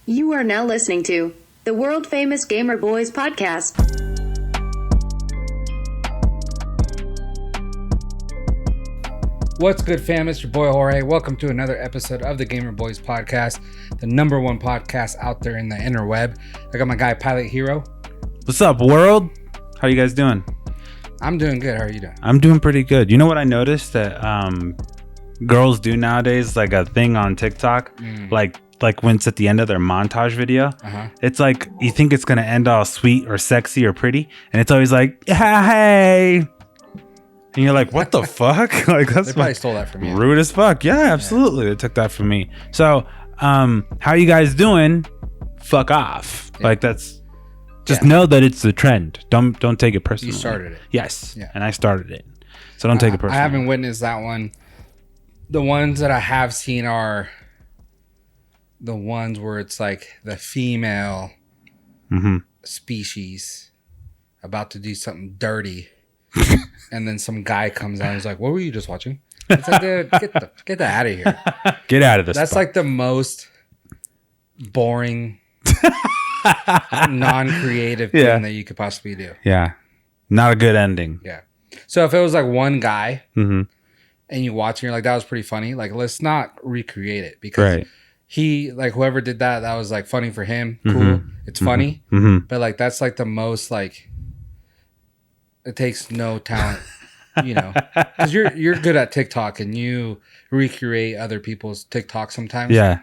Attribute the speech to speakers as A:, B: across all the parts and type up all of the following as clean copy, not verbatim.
A: You are now listening to the world-famous Gamer Boyz Podcast.
B: What's good, fam? It's your boy Jorge. Welcome to another episode of the Gamer Boyz Podcast, the number one podcast out there in the interweb. I got my guy Pilot Hero.
C: What's up, world? How you guys doing?
B: I'm doing good. How are you doing?
C: I'm doing pretty good. You know what I noticed that girls do nowadays, like a thing on TikTok, like when it's at the end of their montage video, it's like you think it's gonna end all sweet or sexy or pretty, and it's always like, yeah, hey, and you're like, what the fuck? Like that's
B: they probably stole that from you.
C: Rude as fuck. Yeah, absolutely. They took that from me. So, how you guys doing? Fuck off. Yeah. Like that's just know that it's the trend. Don't take it personally.
B: You started it.
C: Yes. Yeah. And I started it. So don't take it personally.
B: I haven't witnessed that one. The ones that I have seen are the ones where it's like the female species about to do something dirty, and then some guy comes out and is like, "What were you just watching?" It's like, dude, get that out of here.
C: Get out of this.
B: That's like the most boring, non-creative thing that you could possibly do.
C: Yeah, not a good ending.
B: Yeah. So if it was like one guy and you watch and you're like, that was pretty funny, like let's not recreate it because he, like whoever did that was like funny for him. Cool. It's funny. But like that's like the most like it takes no talent, you know, because you're good at TikTok and you recreate other people's TikTok sometimes.
C: Yeah.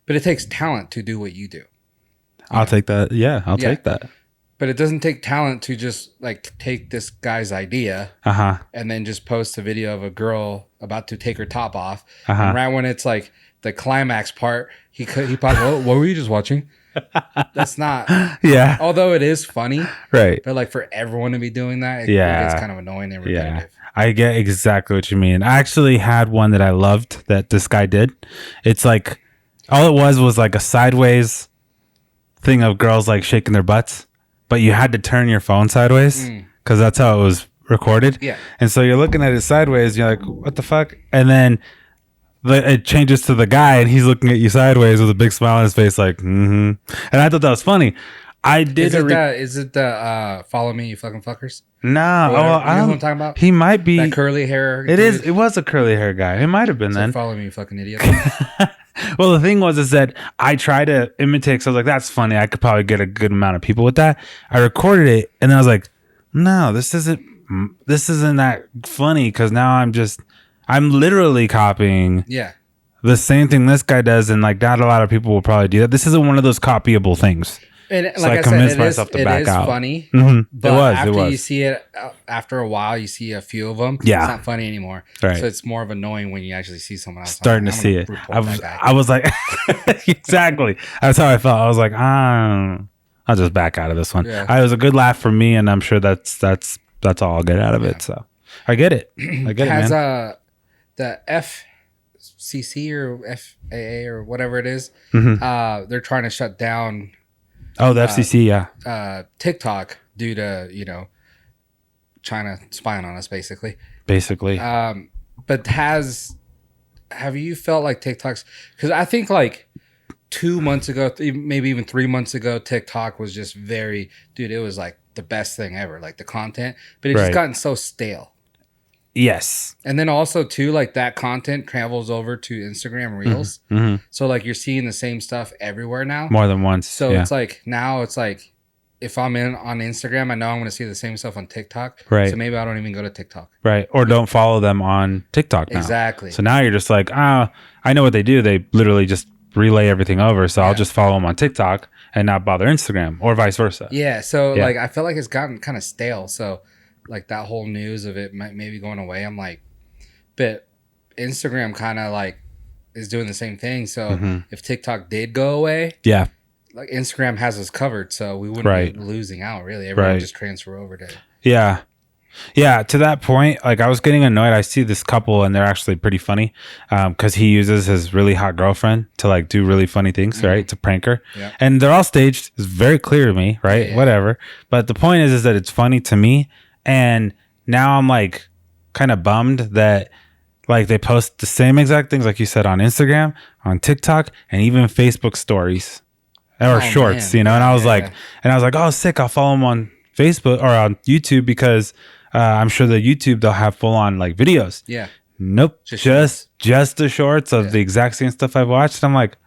B: But it takes talent to do what you do.
C: I'll take that. Yeah, I'll take that.
B: But it doesn't take talent to just like take this guy's idea and then just post a video of a girl about to take her top off. And right when it's like the climax part, he pops, what were you just watching? That's not. Yeah. Although it is funny.
C: Right.
B: But like for everyone to be doing that, it gets kind of annoying and repetitive.
C: Yeah. I get exactly what you mean. I actually had one that I loved that this guy did. It's like, all it was like a sideways thing of girls like shaking their butts. But you had to turn your phone sideways because that's how it was recorded. Yeah. And so you're looking at it sideways. You're like, what the fuck? And then it changes to the guy and he's looking at you sideways with a big smile on his face like, And I thought that was funny. I did
B: is it the follow me, you fucking fuckers?
C: No.
B: I don't know what I'm talking about.
C: He might be.
B: That curly hair.
C: It was a curly hair guy. It might have been then.
B: Follow me, you fucking idiot.
C: Well, the thing is that I tried to imitate, because I was like, that's funny. I could probably get a good amount of people with that. I recorded it, and then I was like, no, this isn't that funny, because now I'm literally copying the same thing this guy does, and like not a lot of people will probably do that. This isn't one of those copyable things.
B: And so like I convinced myself to back out. Funny, but after you see it, after a while, you see a few of them. Yeah, it's not funny anymore. Right. So it's more of annoying when you actually see someone else
C: starting to see it. I was like, exactly. That's how I felt. I was like, I'll just back out of this one. Yeah. It was a good laugh for me, and I'm sure that's all I'll get out of it. So I get it. I get it, man.
B: Has the FCC or FAA or whatever it is, they're trying to shut down.
C: Oh, the FCC, yeah.
B: TikTok due to, China spying on us, basically. But have you felt like TikTok's, because I think like 2 months ago, maybe even 3 months ago, TikTok was just it was like the best thing ever, like the content, but it's just gotten so stale.
C: Yes.
B: And then also too, like that content travels over to Instagram Reels. So like you're seeing the same stuff everywhere now.
C: More than once.
B: So it's like now it's like if I'm on Instagram, I know I'm going to see the same stuff on TikTok. Right. So maybe I don't even go to TikTok.
C: Right. Or don't follow them on TikTok now.
B: Exactly.
C: So now you're just like, I know what they do. They literally just relay everything over. So I'll just follow them on TikTok and not bother Instagram or vice versa.
B: Yeah. So like I feel like it's gotten kind of stale. So like that whole news of it maybe going away, I'm like, but Instagram kind of like is doing the same thing. So if TikTok did go away, like Instagram has us covered, so we wouldn't be losing out really. Everyone just transfer over to
C: to that point. Like I was getting annoyed. I see this couple and they're actually pretty funny because he uses his really hot girlfriend to like do really funny things, right? To prank her, and they're all staged. It's very clear to me, right? Whatever. But the point is that it's funny to me. And now I'm like kind of bummed that like they post the same exact things like you said on Instagram, on TikTok, and even Facebook stories. or shorts,
B: man.
C: you know.
B: Yeah,
C: and I was like, oh, sick. I'll follow him on Facebook or on YouTube because I'm sure the YouTube they'll have full on like videos.
B: Yeah.
C: Nope. Just the shorts of the exact same stuff I've watched. I'm like,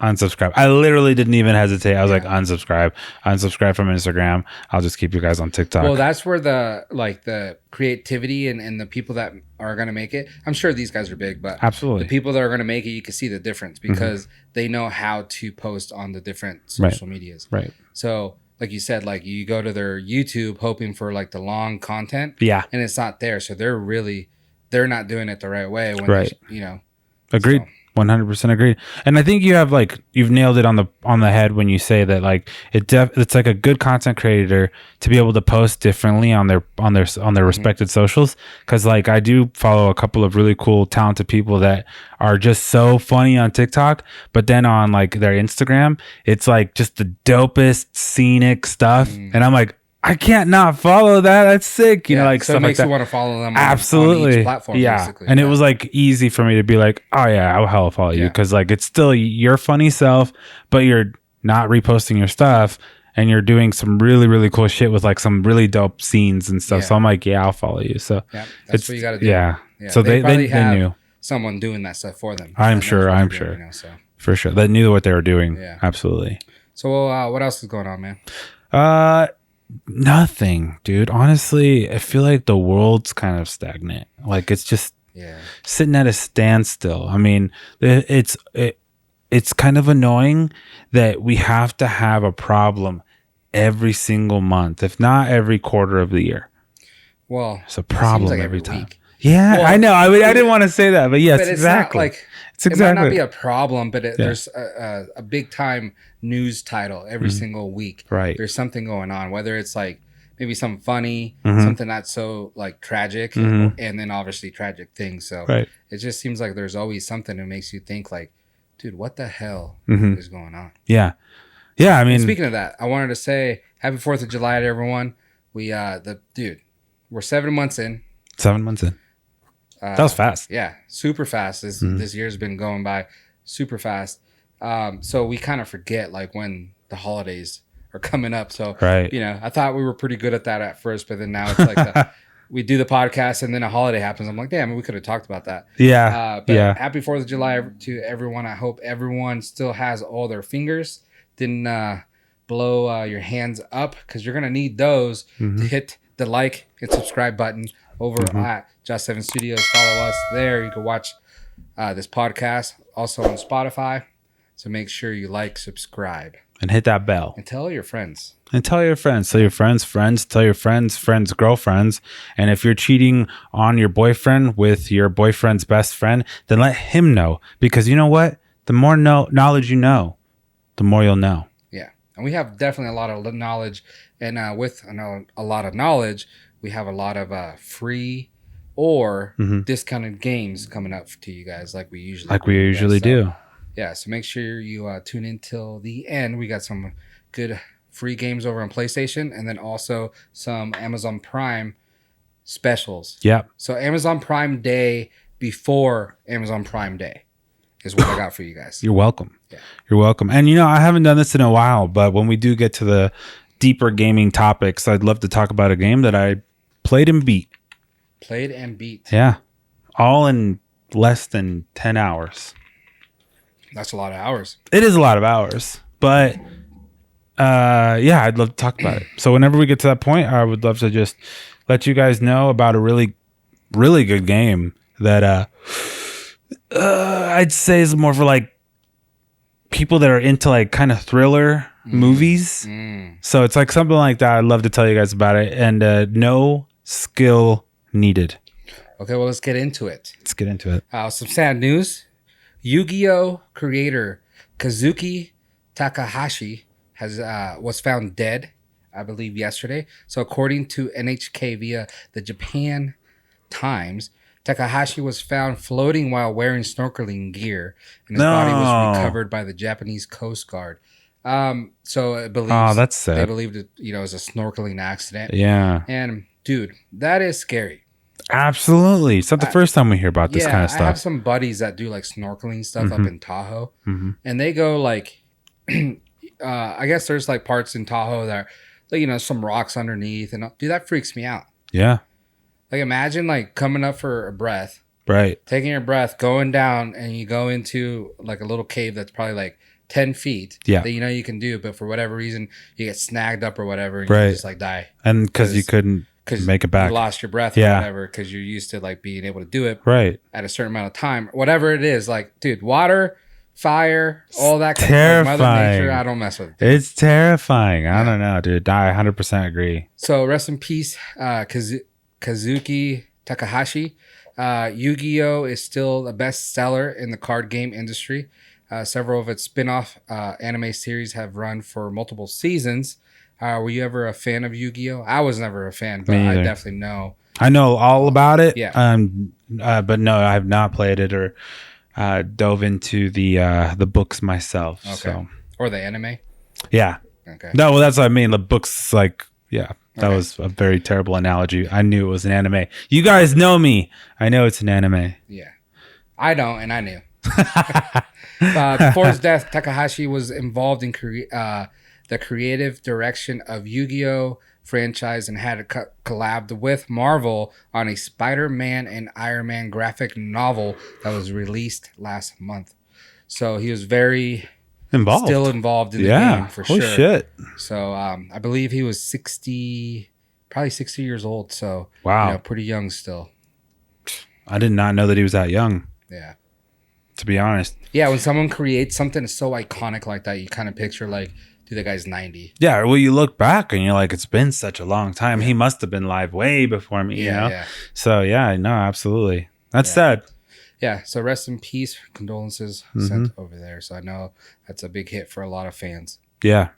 C: unsubscribe. I literally didn't even hesitate. I was like, unsubscribe from Instagram. I'll just keep you guys on TikTok.
B: Well, that's where the creativity and the people that are going to make it. I'm sure these guys are big, but
C: absolutely
B: the people that are going to make it, you can see the difference because they know how to post on the different social medias.
C: Right.
B: So like you said, like you go to their YouTube hoping for like the long content.
C: Yeah.
B: And it's not there. So they're not doing it the right way. When
C: right.
B: Agreed.
C: So. 100% agreed. And I think you've nailed it on the head when you say that like it's like a good content creator to be able to post differently on their respected socials, cuz like I do follow a couple of really cool talented people that are just so funny on TikTok, but then on like their Instagram it's like just the dopest scenic stuff and I'm like, I can't not follow that. That's sick. You know, like
B: so
C: stuff
B: it makes
C: like that.
B: you want to follow them
C: Absolutely.
B: on each platform, basically.
C: And it was like easy for me to be like, oh yeah, I'll hella follow you. Cause like it's still your funny self, but you're not reposting your stuff and you're doing some really, really cool shit with like some really dope scenes and stuff. So I'm like, yeah, I'll follow you. So
B: that's what you got to do.
C: Yeah. So they knew
B: someone doing that stuff for them.
C: I'm sure. For sure. They knew what they were doing. Yeah. Absolutely.
B: So what else is going on, man?
C: Nothing, dude. Honestly, I feel like the world's kind of stagnant. Like it's just sitting at a standstill. I mean, it's kind of annoying that we have to have a problem every single month, if not every quarter of the year.
B: Well,
C: it's a problem
B: like
C: every time.
B: Week.
C: Yeah, well, I know. I didn't want to say that, but yes, exactly.
B: It might not be a problem, but there's a big time news title every single week.
C: Right.
B: There's something going on, whether it's like maybe something funny, something not so like tragic, and then obviously tragic things. So it just seems like there's always something that makes you think like, dude, what the hell is going on? Yeah. Yeah. I mean, and speaking of that, I wanted to say happy 4th of July to everyone. We're 7 months in. 7 months in. That was fast. Yeah, super fast. This year's been going by super fast. So we kind of forget like when the holidays are coming up. So I thought we were pretty good at that at first, but then now it's like we do the podcast and then a holiday happens. I'm like, damn, we could have talked about that. Yeah. Happy 4th of July to everyone. I hope everyone still has all their fingers. Didn't blow your hands up because you're gonna need those to hit the like and subscribe button over at JAA7 Studios. Follow us there. You can watch this podcast also on Spotify. So make sure you like, subscribe, and hit that bell. And tell your friends. Tell your friends, tell your friends, girlfriends. And if you're cheating on your boyfriend with your boyfriend's best friend, then let him know. Because you know what? The more knowledge you know, the more you'll know. Yeah. And we have definitely a lot of knowledge. And with a lot of knowledge, we have a lot of free or discounted games coming up to you guys like we usually do. Yeah, so make sure you tune in till the end. We got some good free games over on PlayStation and then also some Amazon Prime specials. Yeah. So Amazon Prime Day before Amazon Prime Day is what I got for you guys. You're welcome. Yeah. You're welcome. And I haven't done this in a while, but when we do get to the deeper gaming topics, I'd love to talk about a game that I played and beat. Yeah. All in less than 10 hours. That's a lot of hours. It is a lot of hours. But I'd love to talk about it. So whenever we get to that point, I would love to just let you guys know about a really, really good game that I'd say is more for like people that are into like kind of thriller movies. So it's like something like that. I'd love to tell you guys about it. And no skill needed. Okay, well, let's get into it. Some sad news. Yu-Gi-Oh! Creator Kazuki Takahashi was found dead, I believe, yesterday. So according to NHK via the Japan Times, Takahashi was found floating while wearing snorkeling gear, and his body was recovered by the Japanese Coast Guard. So it believes that's sad. They believed it, was a snorkeling accident. Yeah. And dude, that is scary. Absolutely. It's not the first time we hear about this kind of stuff. I have some buddies that do like snorkeling stuff up in Tahoe, and they go like, I guess there's like parts in Tahoe that, like, you know, some rocks underneath, and dude, that freaks me out.
C: Yeah.
B: Like, imagine like coming up for a breath,
C: right?
B: Taking your breath, going down, and you go into like a little cave that's probably like 10 feet.
C: Yeah.
B: That you know you can do, but for whatever reason you get snagged up or whatever, and
C: right.
B: you just like die.
C: And because you couldn't make it back,
B: you lost your breath or whatever, because you're used to like being able to do it
C: right
B: at a certain amount of time, whatever it is. Like, dude, water, fire, all that kind
C: terrifying.
B: of Mother Nature, I don't mess with it. Dude.
C: It's terrifying. I don't know, dude. I 100% agree.
B: So rest in peace, Kazuki Takahashi. Yu-Gi-Oh is still the best seller in the card game industry. Several of its spin-off anime series have run for multiple seasons. Were you ever a fan of Yu-Gi-Oh? I was never a fan, but I definitely know.
C: I know all about it.
B: Yeah.
C: But no, I have not played it or dove into the books myself. Okay. So.
B: Or the anime?
C: Yeah.
B: Okay.
C: No, well, that's what I mean. The books, like, yeah. That was a very terrible analogy. I knew it was an anime. You guys know me. I know it's an anime.
B: Yeah. I don't, and I knew. Before his death, Takahashi was involved in the creative direction of Yu-Gi-Oh! Franchise and had collabed with Marvel on a Spider-Man and Iron Man graphic novel that was released last month. So he was still involved in the game for sure.
C: Holy shit.
B: So I believe he was probably 60 years old. So
C: wow,
B: you know, pretty young still.
C: I did not know that he was that young.
B: Yeah.
C: To be honest.
B: Yeah, when someone creates something so iconic like that, you kind of picture like, dude, that guy's 90.
C: Yeah, well, you look back and you're like, it's been such a long time. Yeah. He must have been live way before me, you know? Yeah. So, yeah, no, absolutely. That's sad.
B: Yeah, so rest in peace. Condolences sent over there. So I know that's a big hit for a lot of fans.
C: Yeah.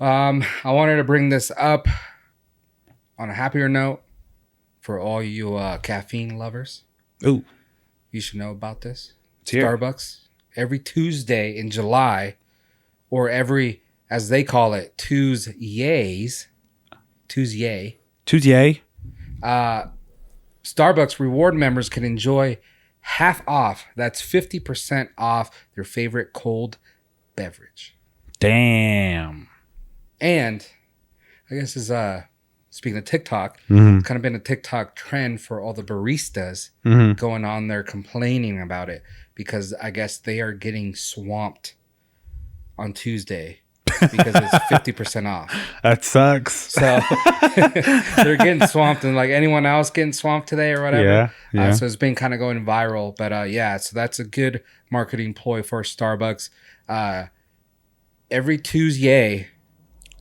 B: I wanted to bring this up on a happier note for all you caffeine lovers.
C: Ooh.
B: You should know about this.
C: It's here.
B: Starbucks, every Tuesday in July, or every, as they call it, Tuesday. Starbucks reward members can enjoy half off. That's 50% off their favorite cold beverage.
C: Damn.
B: And I guess is speaking of TikTok, it's kind of been a TikTok trend for all the baristas going on there complaining about it, because I guess they are getting swamped on Tuesday because it's 50% off.
C: That sucks.
B: So they're getting swamped, and like anyone else getting swamped today or whatever. Yeah. So it's been kind of going viral. But so that's a good marketing ploy for Starbucks. Every Tuesday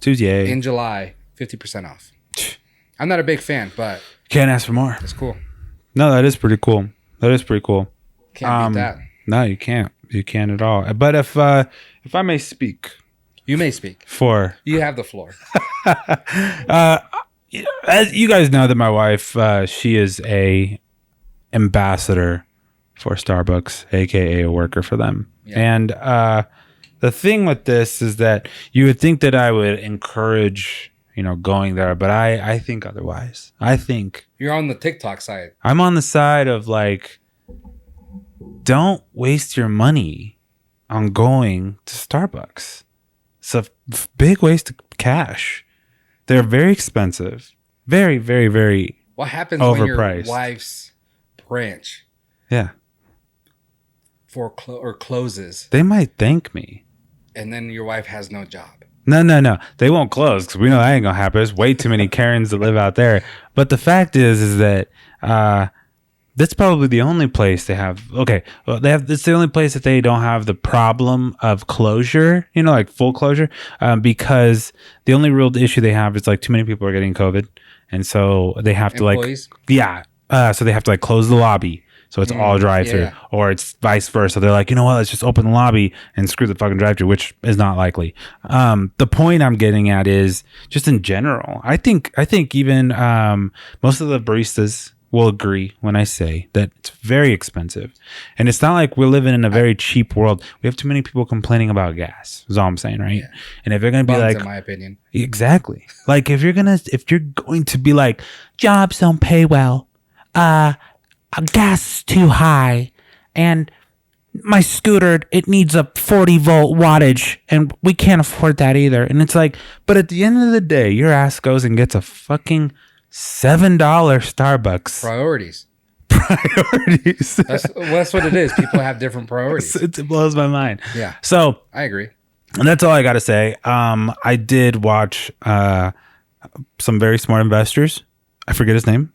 B: in July, 50% off. I'm not a big fan, but
C: can't ask for more.
B: It's cool.
C: No, that is pretty cool. Can't beat
B: that.
C: No, you can't. You can't at all. But if I may speak.
B: You may speak. You have the floor.
C: As you guys know that my wife, she is a ambassador for Starbucks, aka a worker for them. Yeah. And the thing with this is that you would think that I would encourage, going there, but I think otherwise. I think
B: you're on the TikTok side.
C: I'm on the side of like, don't waste your money on going to Starbucks. It's a big waste of cash. They're very expensive. Very, very, very
B: What happens
C: overpriced.
B: When your wife's branch closes?
C: They might thank me.
B: And then your wife has no job.
C: No. They won't close because we know that ain't going to happen. There's way too many Karens that live out there. But the fact is that that's probably the only place they have. Okay, well, it's the only place that they don't have the problem of closure, like full closure, because the only real issue they have is like too many people are getting COVID, and so they have to so they have to close the lobby, so it's all drive-through, or it's vice versa. They're like, you know what? Let's just open the lobby and screw the fucking drive-through, which is not likely. The point I'm getting at is just in general. I think even most of the baristas will agree when I say that it's very expensive. And it's not like we're living in a very cheap world. We have too many people complaining about gas, is all I'm saying, right? Yeah. And if you're going to be like,
B: in my opinion.
C: Exactly. Like if you're going to be like, jobs don't pay well, gas is too high, and my scooter, it needs a 40-volt wattage, and we can't afford that either. And it's like, but at the end of the day, your ass goes and gets a fucking $7 Starbucks.
B: Priorities.
C: That's
B: what it is. People have different priorities.
C: It blows my mind.
B: Yeah.
C: So
B: I agree.
C: And that's all I got to say. I did watch some very smart investors. I forget his name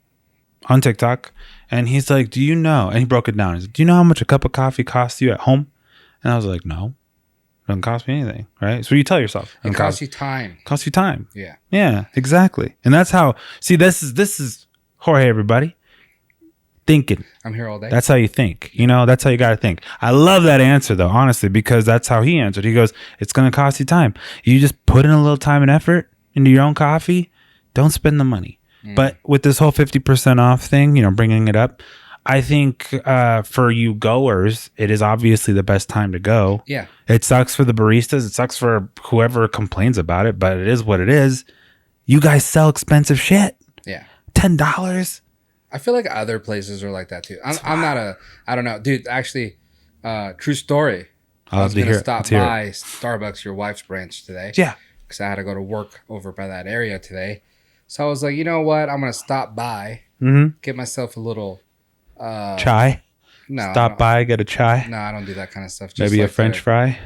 C: on TikTok. And he's like, do you know? And he broke it down. He's like, do you know how much a cup of coffee costs you at home? And I was like, no, it doesn't cost me anything. Right. So you tell yourself.
B: It costs you time.
C: Costs you time.
B: Yeah.
C: Yeah, exactly. And that's how, see, this is Jorge, everybody. Thinking.
B: I'm here all day.
C: That's how you think. You know, that's how you got to think. I love that answer, though, honestly, because that's how he answered. He goes, it's going to cost you time. You just put in a little time and effort into your own coffee. Don't spend the money. But with this whole 50% off thing, you know, bringing it up, I think for you goers, it is obviously the best time to go.
B: Yeah.
C: It sucks for the baristas. It sucks for whoever complains about it, but it is what it is. You guys sell expensive shit.
B: Yeah.
C: $10.
B: I feel like other places are like that too. I'm not I don't know. Dude, actually, true story. I was going to stop by Starbucks, your wife's branch today.
C: Yeah.
B: Because I had to go to work over by that area today. So I was like, you know what? I'm going to stop by, get myself a little...
C: chai?
B: No.
C: Stop by, get a chai?
B: No, I don't do that kind of stuff. Just
C: maybe
B: like
C: a French fry?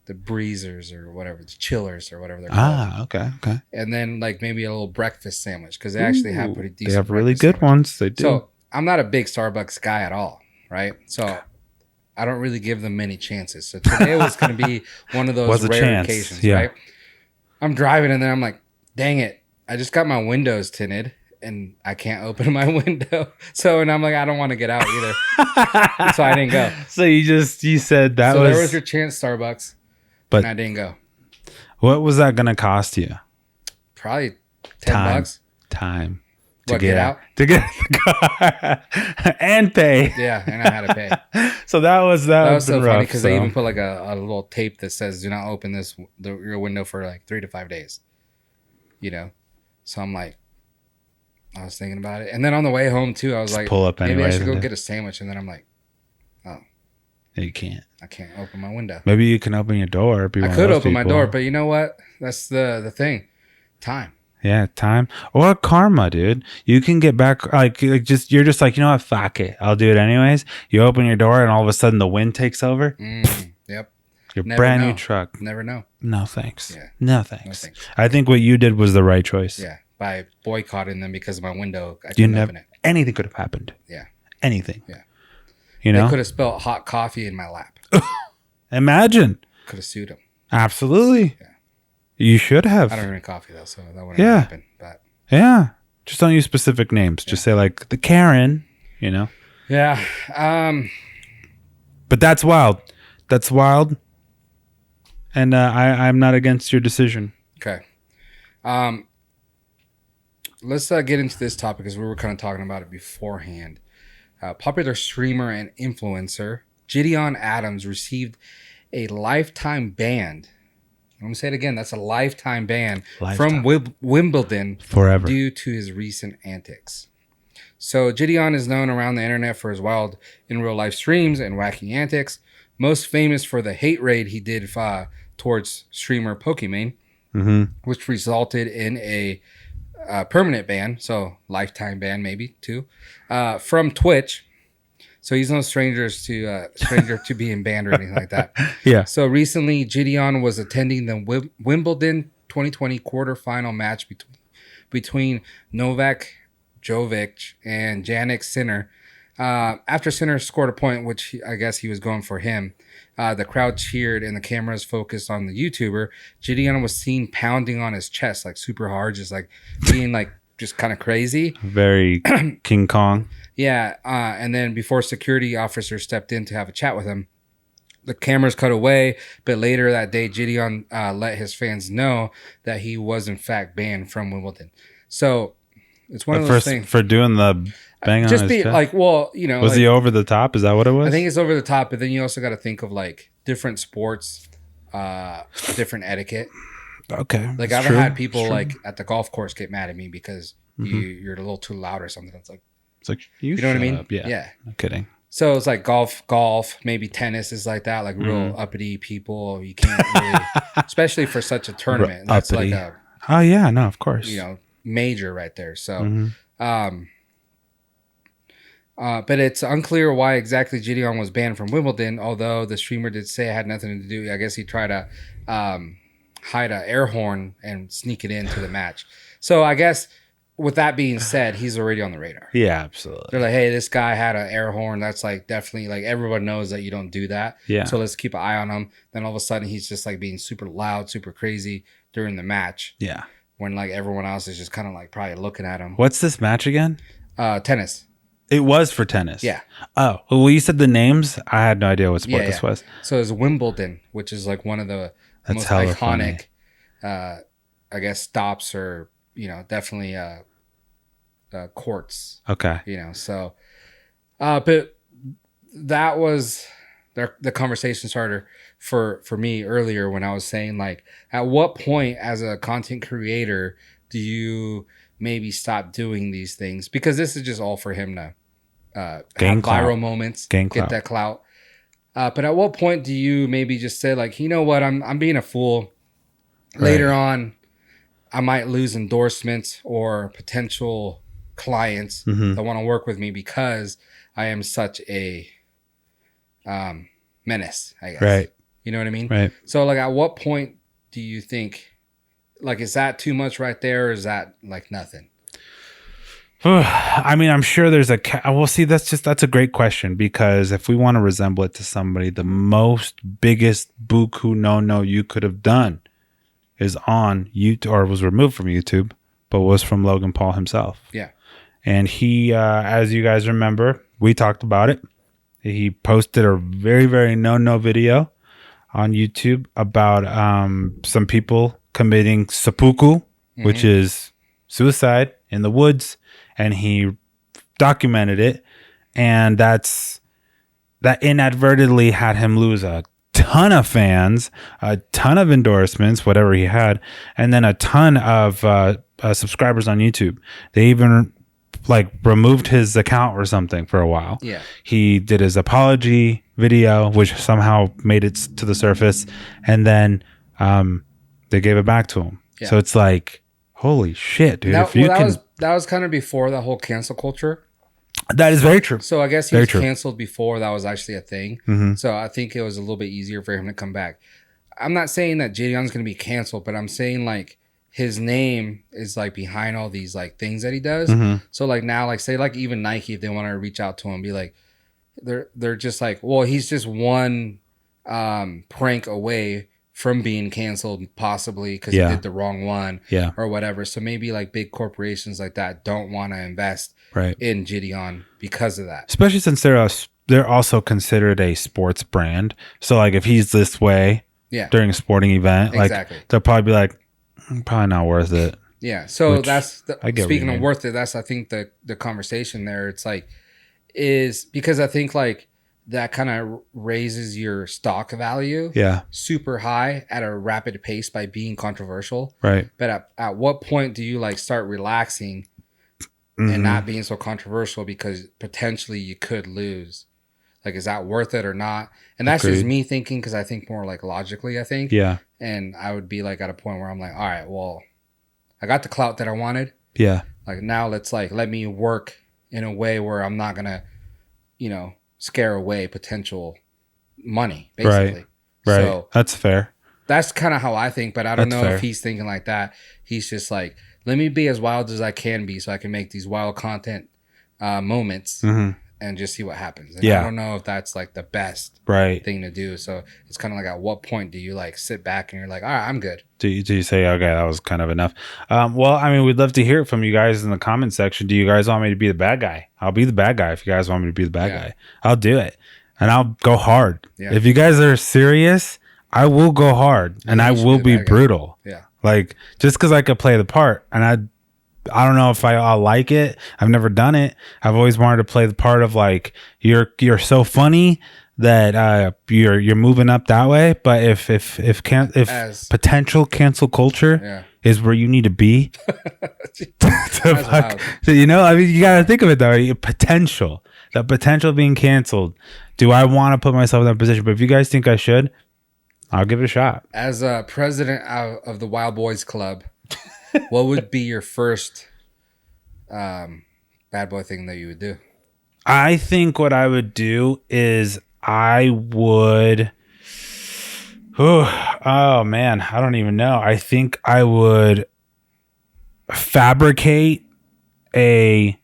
B: The breezers or whatever, the chillers or whatever they're called.
C: Okay.
B: And then like maybe a little breakfast sandwich because they actually have pretty decent.
C: They have really good ones. They do.
B: So I'm not a big Starbucks guy at all, right? So I don't really give them many chances. So today was going to be one of those rare occasions, right? I'm driving and then I'm like, dang it, I just got my windows tinted and I can't open my window. And I'm like, I don't want to get out either. So I didn't go.
C: So you said that
B: there was your chance, Starbucks. But and I didn't go.
C: What was that going to cost you?
B: Probably $10.
C: Time.
B: To get out?
C: To get the car. And pay.
B: Yeah, and I had to pay.
C: So that was
B: so funny because they even put like a little tape that says, do not open your window for like 3 to 5 days. You know? So I'm like, I was thinking about it. And then on the way home too, I was like,
C: pull up
B: maybe I should go get a sandwich. And then I'm like, oh.
C: You can't.
B: I can't open my window.
C: Maybe you can open your door.
B: I could open my door, but you know what? That's the thing. Time.
C: Yeah, time or karma, dude. You can get back you're just like, you know what? Fuck it. I'll do it anyways. You open your door and all of a sudden the wind takes over.
B: Yep.
C: Your brand new truck.
B: Never know.
C: No thanks.
B: Yeah.
C: No thanks. I think what you did was the right choice.
B: Yeah. By boycotting them because of my window, I couldn't open it.
C: Anything could have happened.
B: Yeah.
C: Anything.
B: Yeah.
C: You know?
B: They could have spilled hot coffee in my lap.
C: Imagine.
B: Could have sued them.
C: Absolutely. Yeah. You should have.
B: I don't drink coffee though, so that wouldn't happen. But
C: yeah. Just don't use specific names. Yeah. Just say like the Karen, you know?
B: Yeah.
C: But that's wild. That's wild. And I'm not against your decision.
B: Okay. Let's get into this topic because we were kind of talking about it beforehand. Popular streamer and influencer Jidion Adams received a lifetime ban. I'm going to say it again. That's a lifetime ban from Wimbledon
C: forever
B: due to his recent antics. So Jidion is known around the internet for his wild in real life streams and wacky antics. Most famous for the hate raid he did towards streamer Pokimane, which resulted in a permanent ban, so lifetime ban maybe too, from Twitch. So he's no stranger to being banned or anything like that.
C: Yeah.
B: So recently, Jidion was attending the Wimbledon 2020 quarterfinal match between Novak Djokovic and Jannik Sinner. After Sinner scored a point, which I guess he was going for him, the crowd cheered and the cameras focused on the YouTuber. Jidion was seen pounding on his chest like super hard, just like being like just kind of crazy.
C: Very King Kong.
B: Yeah. And then before security officers stepped in to have a chat with him, the cameras cut away. But later that day, Jidion let his fans know that he was in fact banned from Wimbledon. So it's one of those things.
C: For doing the bang on his chest?
B: Like, well, you know.
C: Was he over the top? Is that what it was?
B: I think it's over the top, but then you also got to think of like different sports, different etiquette.
C: Okay.
B: Like I've had people like at the golf course get mad at me because you're a little too loud or something. It's like,
C: you
B: know what I mean?
C: Up. Yeah. No kidding.
B: So it's like golf, maybe tennis is like that, like real uppity people. You can't really, especially for such a tournament. That's
C: uppity.
B: like a,
C: oh yeah, no, of course,
B: major right there. So, but it's unclear why exactly Jidion was banned from Wimbledon. Although the streamer did say it had nothing to do. I guess he tried to hide an air horn and sneak it into the match. So I guess. With that being said, he's already on the radar.
C: Yeah, absolutely.
B: They're like, hey, this guy had an air horn. That's like definitely like everyone knows that you don't do that.
C: Yeah.
B: So let's keep an eye on him. Then all of a sudden he's just like being super loud, super crazy during the match.
C: Yeah.
B: When like everyone else is just kind of like probably looking at him.
C: What's this match again?
B: Tennis.
C: It was for tennis.
B: Yeah.
C: Oh, well, you said the names. I had no idea what sport this was.
B: So it's Wimbledon, which is like one of the most iconic, I guess, stops or, definitely courts.
C: Okay.
B: So, but that was the conversation starter for me earlier when I was saying like, at what point as a content creator do you maybe stop doing these things? Because this is just all for him to
C: gain
B: have viral moments, get that clout. But at what point do you maybe just say like, you know what, I'm being a fool. Later on, I might lose endorsements or potential clients that want to work with me because I am such a menace, I guess.
C: Right.
B: You know what I mean?
C: Right.
B: So like at what point do you think like is that too much right there or is that like nothing?
C: I mean, I'm sure there's well, see, that's a great question because if we want to resemble it to somebody, the most biggest buku no you could have done is on YouTube or was removed from YouTube, but was from Logan Paul himself.
B: Yeah.
C: And he, as you guys remember, we talked about it. He posted a very, very no video on YouTube about some people committing seppuku, which is suicide in the woods. And he documented it. And that inadvertently had him lose a ton of fans, a ton of endorsements, whatever he had, and then a ton of subscribers on YouTube. They even like removed his account or something for a while.
B: Yeah.
C: He did his apology video, which somehow made it to the surface, and then they gave it back to him. Yeah. So it's like, holy shit, dude!
B: That was kind of before the whole cancel culture.
C: That is very true.
B: So I guess he was canceled before that was actually a thing. Mm-hmm. So I think it was a little bit easier for him to come back. I'm not saying that Jidion's going to be canceled, but I'm saying like his name is like behind all these like things that he does. Mm-hmm. So like now, like say like even Nike, if they want to reach out to him, be like, they're just like, well, he's just one prank away from being canceled possibly because he did the wrong one or whatever. So maybe like big corporations like that don't want to invest in Jidion because of that.
C: Especially since they're also considered a sports brand. So like if he's this way during a sporting event, like they'll probably be like, probably not worth it.
B: Yeah. So that's speaking of worth it, that's I think the conversation there. It's like is because I think like that kind of raises your stock value super high at a rapid pace by being controversial.
C: Right.
B: But at what point do you like start relaxing and not being so controversial because potentially you could lose? Like, is that worth it or not? And that's just me thinking because I think more like logically, I think. Yeah. And I would be like at a point where I'm like, all right, well, I got the clout that I wanted. Yeah. Like now let's like, let me work in a way where I'm not going to, scare away potential money, basically.
C: Right. So that's fair.
B: That's kind of how I think, but I don't know if he's thinking like that. He's just like, let me be as wild as I can be so I can make these wild content moments and just see what happens. And I don't know if that's like the best thing to do. So it's kind of like at what point do you like sit back and you're like, all right, I'm good.
C: Do you say, okay, that was kind of enough? Well, I mean, we'd love to hear it from you guys in the comment section. Do you guys want me to be the bad guy? I'll be the bad guy. If you guys want me to be the bad guy, I'll do it. And I'll go hard. Yeah. If you guys are serious, I will go hard and I will be brutal. Yeah. Like just because I could play the part and I don't know if I'll like it. I've never done it. I've always wanted to play the part of like you're so funny that you're moving up that way. But if potential cancel culture is where you need to be, I mean, you got to think of it though. Potential. the potential of being canceled. Do I want to put myself in that position? But if you guys think I should, I'll give it a shot.
B: As a president of the Wild Boys Club, what would be your first bad boy thing that you would do?
C: I think what I would do is I would... Oh, man. I don't even know. I think I would fabricate a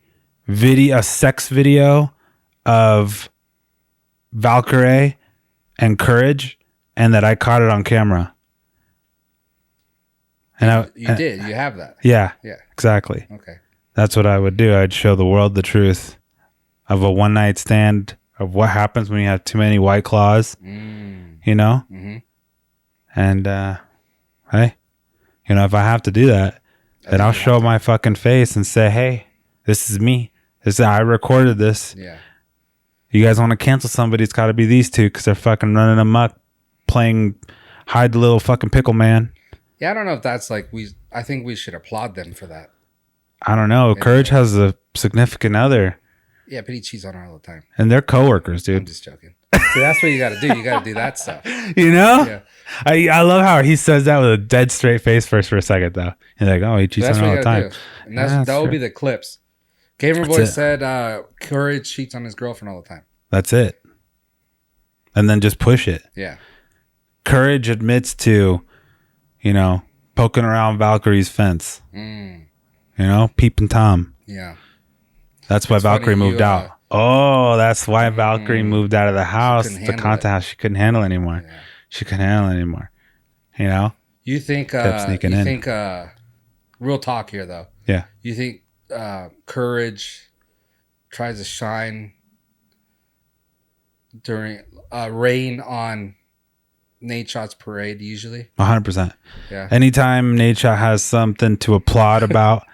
C: sex video of Valkyrie and Courage, and that I caught it on camera. And
B: you did. You have that.
C: Yeah.
B: Yeah.
C: Exactly.
B: Okay.
C: That's what I would do. I'd show the world the truth of a one night stand, of what happens when you have too many White Claws. You know? Mm-hmm. And hey, you know, if I have to do that, then I'll show my fucking face and say, hey, this is me. I recorded this.
B: Yeah.
C: You guys want to cancel somebody, it's got to be these two because they're fucking running amok, playing hide the little fucking pickle man.
B: Yeah, I don't know if that's like I think we should applaud them for that.
C: I don't know. Courage has a significant other.
B: Yeah, but he cheats on her all the time.
C: And they're coworkers, dude.
B: I'm just joking. See, that's what you got to do. You got to do that stuff.
C: You know?
B: Yeah.
C: I love how he says that with a dead straight face for a second, though. He's like, oh, he cheats on her all the time.
B: And that will be the clips. Gamer Boyz said Courage cheats on his girlfriend all the time.
C: That's it. And then just push it.
B: Yeah. Courage
C: admits to, you know, poking around Valkyrie's fence. You know, peeping Tom.
B: Yeah.
C: That's why Valkyrie moved out. Oh, that's why Valkyrie moved out of the house. The content house. She couldn't handle it anymore. Yeah. She couldn't handle it anymore. You know?
B: You think real talk here though.
C: Yeah.
B: You think Courage tries to shine during rain on Nate Shot's parade usually?
C: 100%.
B: Yeah.
C: Anytime Nate Shot has something to applaud about,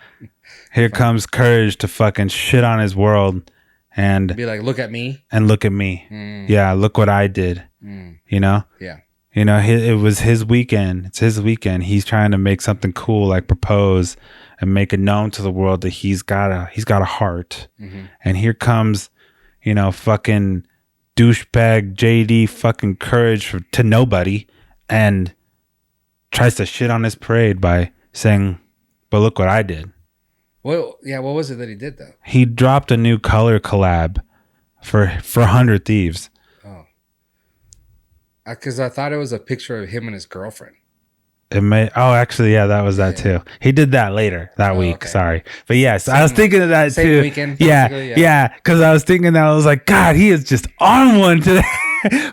C: here comes Courage to fucking shit on his world and
B: be like, look at me.
C: And look at me. Yeah, look what I did. You know?
B: Yeah.
C: You know, it was his weekend. It's his weekend. He's trying to make something cool, like propose and make it known to the world that he's got a heart. And here comes, you know, fucking douchebag JD fucking Courage to nobody and tries to shit on his parade by saying, but look what I did.
B: Well, yeah, what was it that he did though?
C: He dropped a new color collab for 100 Thieves.
B: Oh. Because I thought it was a picture of him and his girlfriend.
C: It may. Oh, actually, yeah, that was that too. He did that later that week. Okay. Sorry, but yes, I was thinking of that
B: same
C: too.
B: Weekend,
C: yeah. Because I was thinking that I was like, God, he is just on one today.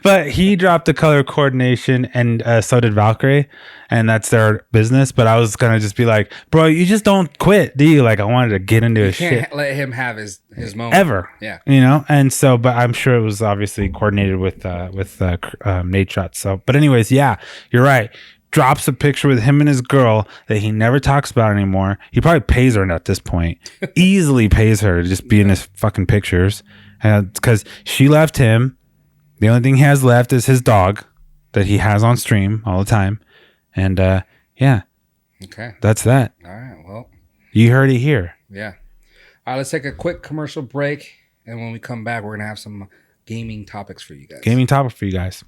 C: But he dropped the color coordination, and so did Valkyrie, and that's their business. But I was gonna just be like, bro, you just don't quit, do you? Like, I wanted to get into his shit.
B: You can't let him have his moment
C: ever.
B: Yeah,
C: you know. And so, but I'm sure it was obviously coordinated with Nate Shot. So, but anyways, yeah, you're right. Drops a picture with him and his girl that he never talks about anymore. He probably pays her at this point. Easily pays her to just be in his fucking pictures. Because she left him. The only thing he has left is his dog that he has on stream all the time. And yeah.
B: Okay.
C: That's that.
B: All right. Well.
C: You heard it here.
B: Yeah. All right. Let's take a quick commercial break. And when we come back, we're going to have some gaming topics for you guys.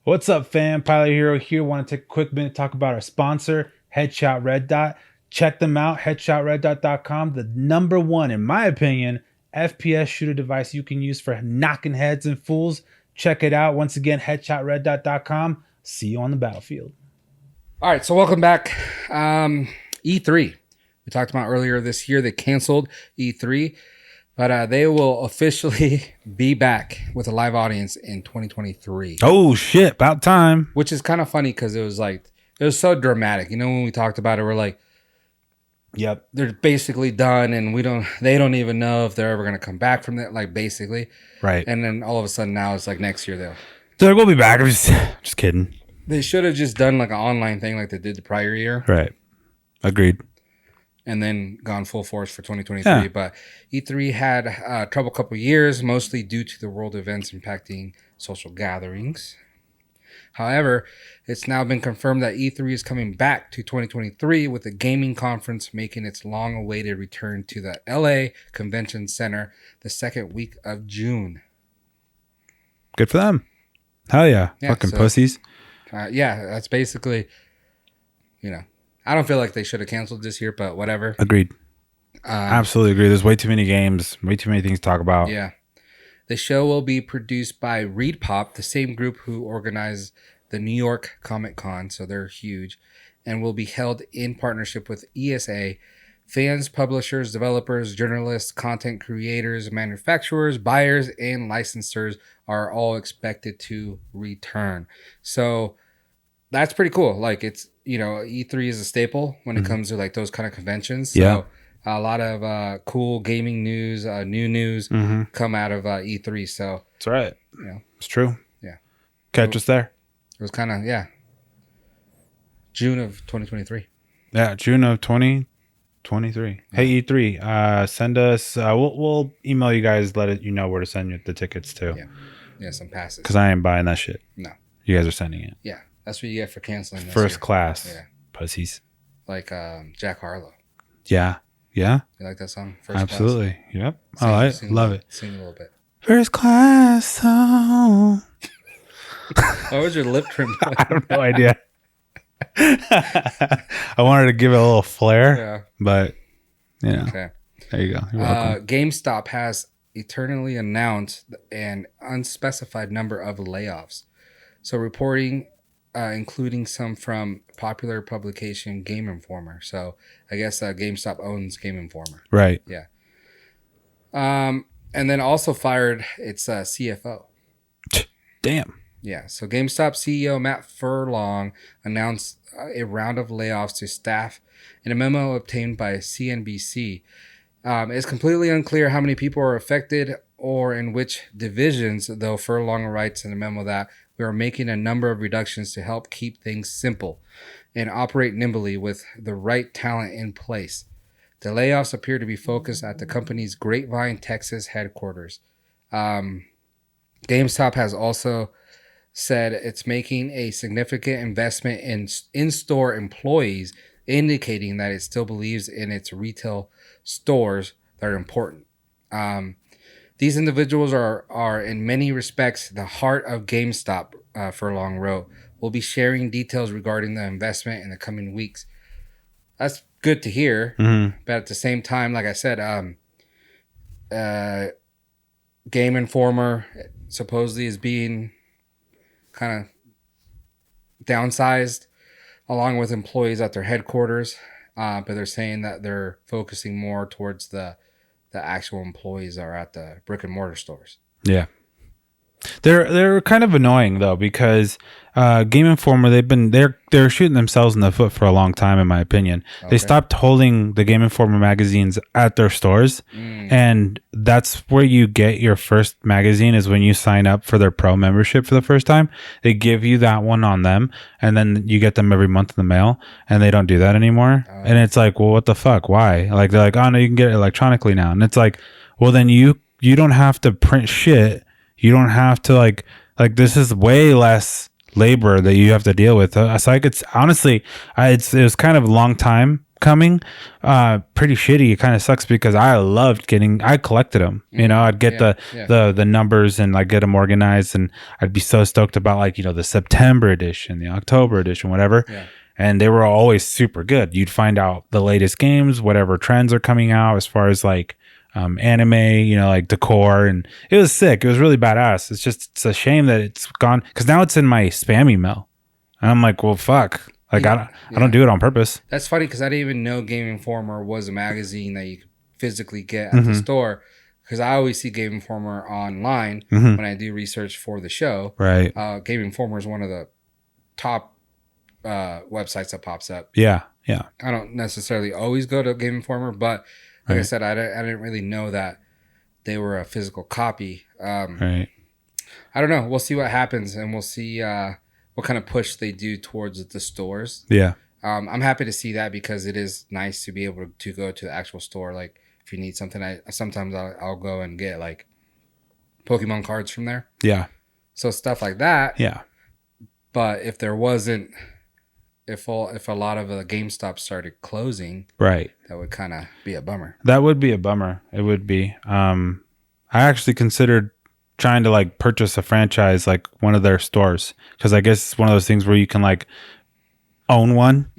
B: What's up, fam? Pilot Hero here. Want to take a quick minute to talk about our sponsor, Headshot Red Dot. Check them out, headshotreddot.com. The number one, in my opinion, FPS shooter device you can use for knocking heads and fools. Check it out. Once again, headshotreddot.com. See you on the battlefield. All right, so welcome back. E3. We talked about earlier this year. They canceled E3. But they will officially be back with a live audience in 2023. Oh, shit. About time. Which is kind of funny because it was so dramatic. You know, when we talked about it, we're like, yep, they're basically done. And they don't even know if they're ever going to come back from that. Like, basically. Right. And then all of a sudden now it's like next year they'll be back. I'm just kidding. They should have just done like an online thing like they did the prior year. Right. Agreed. And then gone full force for 2023. Yeah. But E3 had a trouble couple years, mostly due to the world events impacting social gatherings. However, it's now been confirmed that E3 is coming back to 2023 with the gaming conference making its long-awaited return to the LA Convention Center the second week of June.
C: Good for them. Hell yeah. Fucking pussies.
B: That's basically, I don't feel like they should have canceled this year, but whatever.
C: Agreed. Absolutely agree. There's way too many games, way too many things to talk about.
B: Yeah. The show will be produced by Reed Pop, the same group who organized the New York Comic Con, so they're huge, and will be held in partnership with ESA. Fans, publishers, developers, journalists, content creators, manufacturers, buyers, and licensors are all expected to return. So that's pretty cool. Like it's, E3 is a staple when it comes to like those kind of conventions. So a lot of cool gaming news, new news come out of E3. So
C: that's right. It's true.
B: Yeah.
C: Catch us there.
B: It was kind of, June of 2023.
C: Yeah, June of 2023. Hey, E3, send us, we'll email you guys, you know where to send you the tickets to.
B: Yeah, some passes.
C: Because I ain't buying that shit.
B: No.
C: You guys are sending it.
B: Yeah, that's what you get for canceling this
C: First
B: year.
C: class.
B: Yeah.
C: Pussies.
B: Like Jack Harlow.
C: Yeah. Yeah.
B: You like that song? First
C: Absolutely.
B: Class?
C: Yep. I like it. Love it.
B: Sing a little bit.
C: First class song.
B: Why was your lip trimmed?
C: I have no idea. I wanted to give it a little flair, but
B: Okay.
C: There you go. You're welcome.
B: GameStop has eternally announced an unspecified number of layoffs. So reporting, including some from popular publication Game Informer. So I guess GameStop owns Game Informer.
C: Right.
B: Yeah. And then also fired its CFO.
C: Damn.
B: Yeah, so GameStop CEO Matt Furlong announced a round of layoffs to staff in a memo obtained by CNBC. It's completely unclear how many people are affected or in which divisions, though Furlong writes in the memo that we are making a number of reductions to help keep things simple and operate nimbly with the right talent in place. The layoffs appear to be focused at the company's Grapevine, Texas headquarters. GameStop has also said it's making a significant investment in in-store employees, indicating that it still believes in its retail stores that are important. These individuals are in many respects the heart of GameStop, Furlong wrote. We'll be sharing details regarding the investment in the coming weeks. That's good to hear, but at the same time, like I said, Game Informer supposedly is being kind of downsized along with employees at their headquarters, but they're saying that they're focusing more towards the actual employees that are at the brick and mortar stores.
C: Yeah. They're kind of annoying though, because Game Informer, they're shooting themselves in the foot for a long time, in my opinion. Okay. They stopped holding the Game Informer magazines at their stores, and that's where you get your first magazine is when you sign up for their pro membership for the first time. They give you that one on them, and then you get them every month in the mail, and they don't do that anymore. And it's like, well, what the fuck? Why? Like they're like, oh no, you can get it electronically now, and it's like, well then you don't have to print shit. You don't have to like this is way less labor that you have to deal with. So I could honestly, it was kind of a long time coming. Pretty shitty. It kind of sucks because I collected them. You know, I'd get the numbers and I'd get them organized, and I'd be so stoked about like, you know, the September edition, the October edition, whatever. Yeah. And they were always super good. You'd find out the latest games, whatever trends are coming out as far as like anime, you know, like decor, and it was sick. It was really badass. It's a shame that it's gone, because now it's in my spam email, and I'm like, well, fuck. Like I don't do it on purpose.
B: That's funny because I didn't even know Game Informer was a magazine that you could physically get at the store. Because I always see Game Informer online when I do research for the show. Right. Game Informer is one of the top websites that pops up. Yeah, yeah. I don't necessarily always go to Game Informer, but like I said, I didn't really know that they were a physical copy. Right. I don't know. We'll see what happens, and we'll see what kind of push they do towards the stores. Yeah. I'm happy to see that because it is nice to be able to go to the actual store. Like if you need something, sometimes I'll go and get like Pokemon cards from there. Yeah. So stuff like that. Yeah. But if there wasn't, if a lot of the GameStop started closing,
C: right,
B: that would kind of be a bummer.
C: That would be a bummer. It would be. I actually considered trying to like purchase a franchise, like one of their stores, because I guess it's one of those things where you can like own one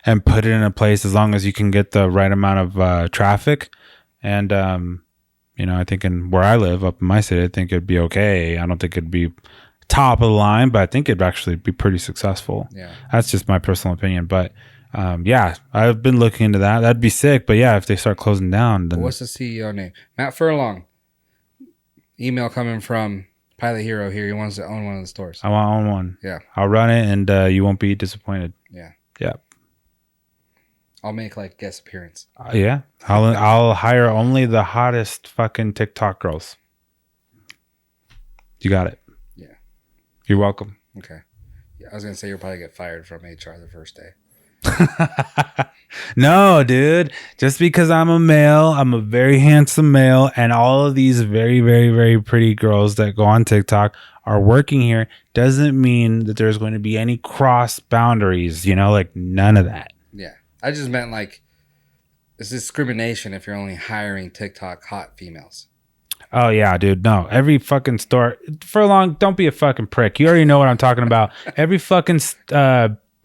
C: and put it in a place as long as you can get the right amount of traffic. And I think in where I live up in my city, I think it'd be okay. I don't think it'd be top of the line, but I think it'd actually be pretty successful.
B: Yeah,
C: that's just my personal opinion. But I've been looking into that. That'd be sick. But yeah, if they start closing down, then
B: what's the CEO name? Matt Furlong. Email coming from Pilot Hero here. He wants to own one of the stores.
C: I want to own one.
B: Yeah,
C: I'll run it, and you won't be disappointed.
B: Yeah. I'll make like guest appearance.
C: Yeah, I'll hire only the hottest fucking TikTok girls. You got it.
B: Yeah.
C: You're welcome.
B: Okay. Yeah, I was gonna say you'll probably get fired from HR the first day.
C: No, dude. Just because I'm a male, I'm a very handsome male, and all of these very, very, very pretty girls that go on TikTok are working here doesn't mean that there's going to be any cross boundaries, like none of that.
B: Yeah. I just meant like it's discrimination if you're only hiring TikTok hot females.
C: Oh, yeah, dude. No, every fucking store. Furlong, don't be a fucking prick. You already know what I'm talking about. Every fucking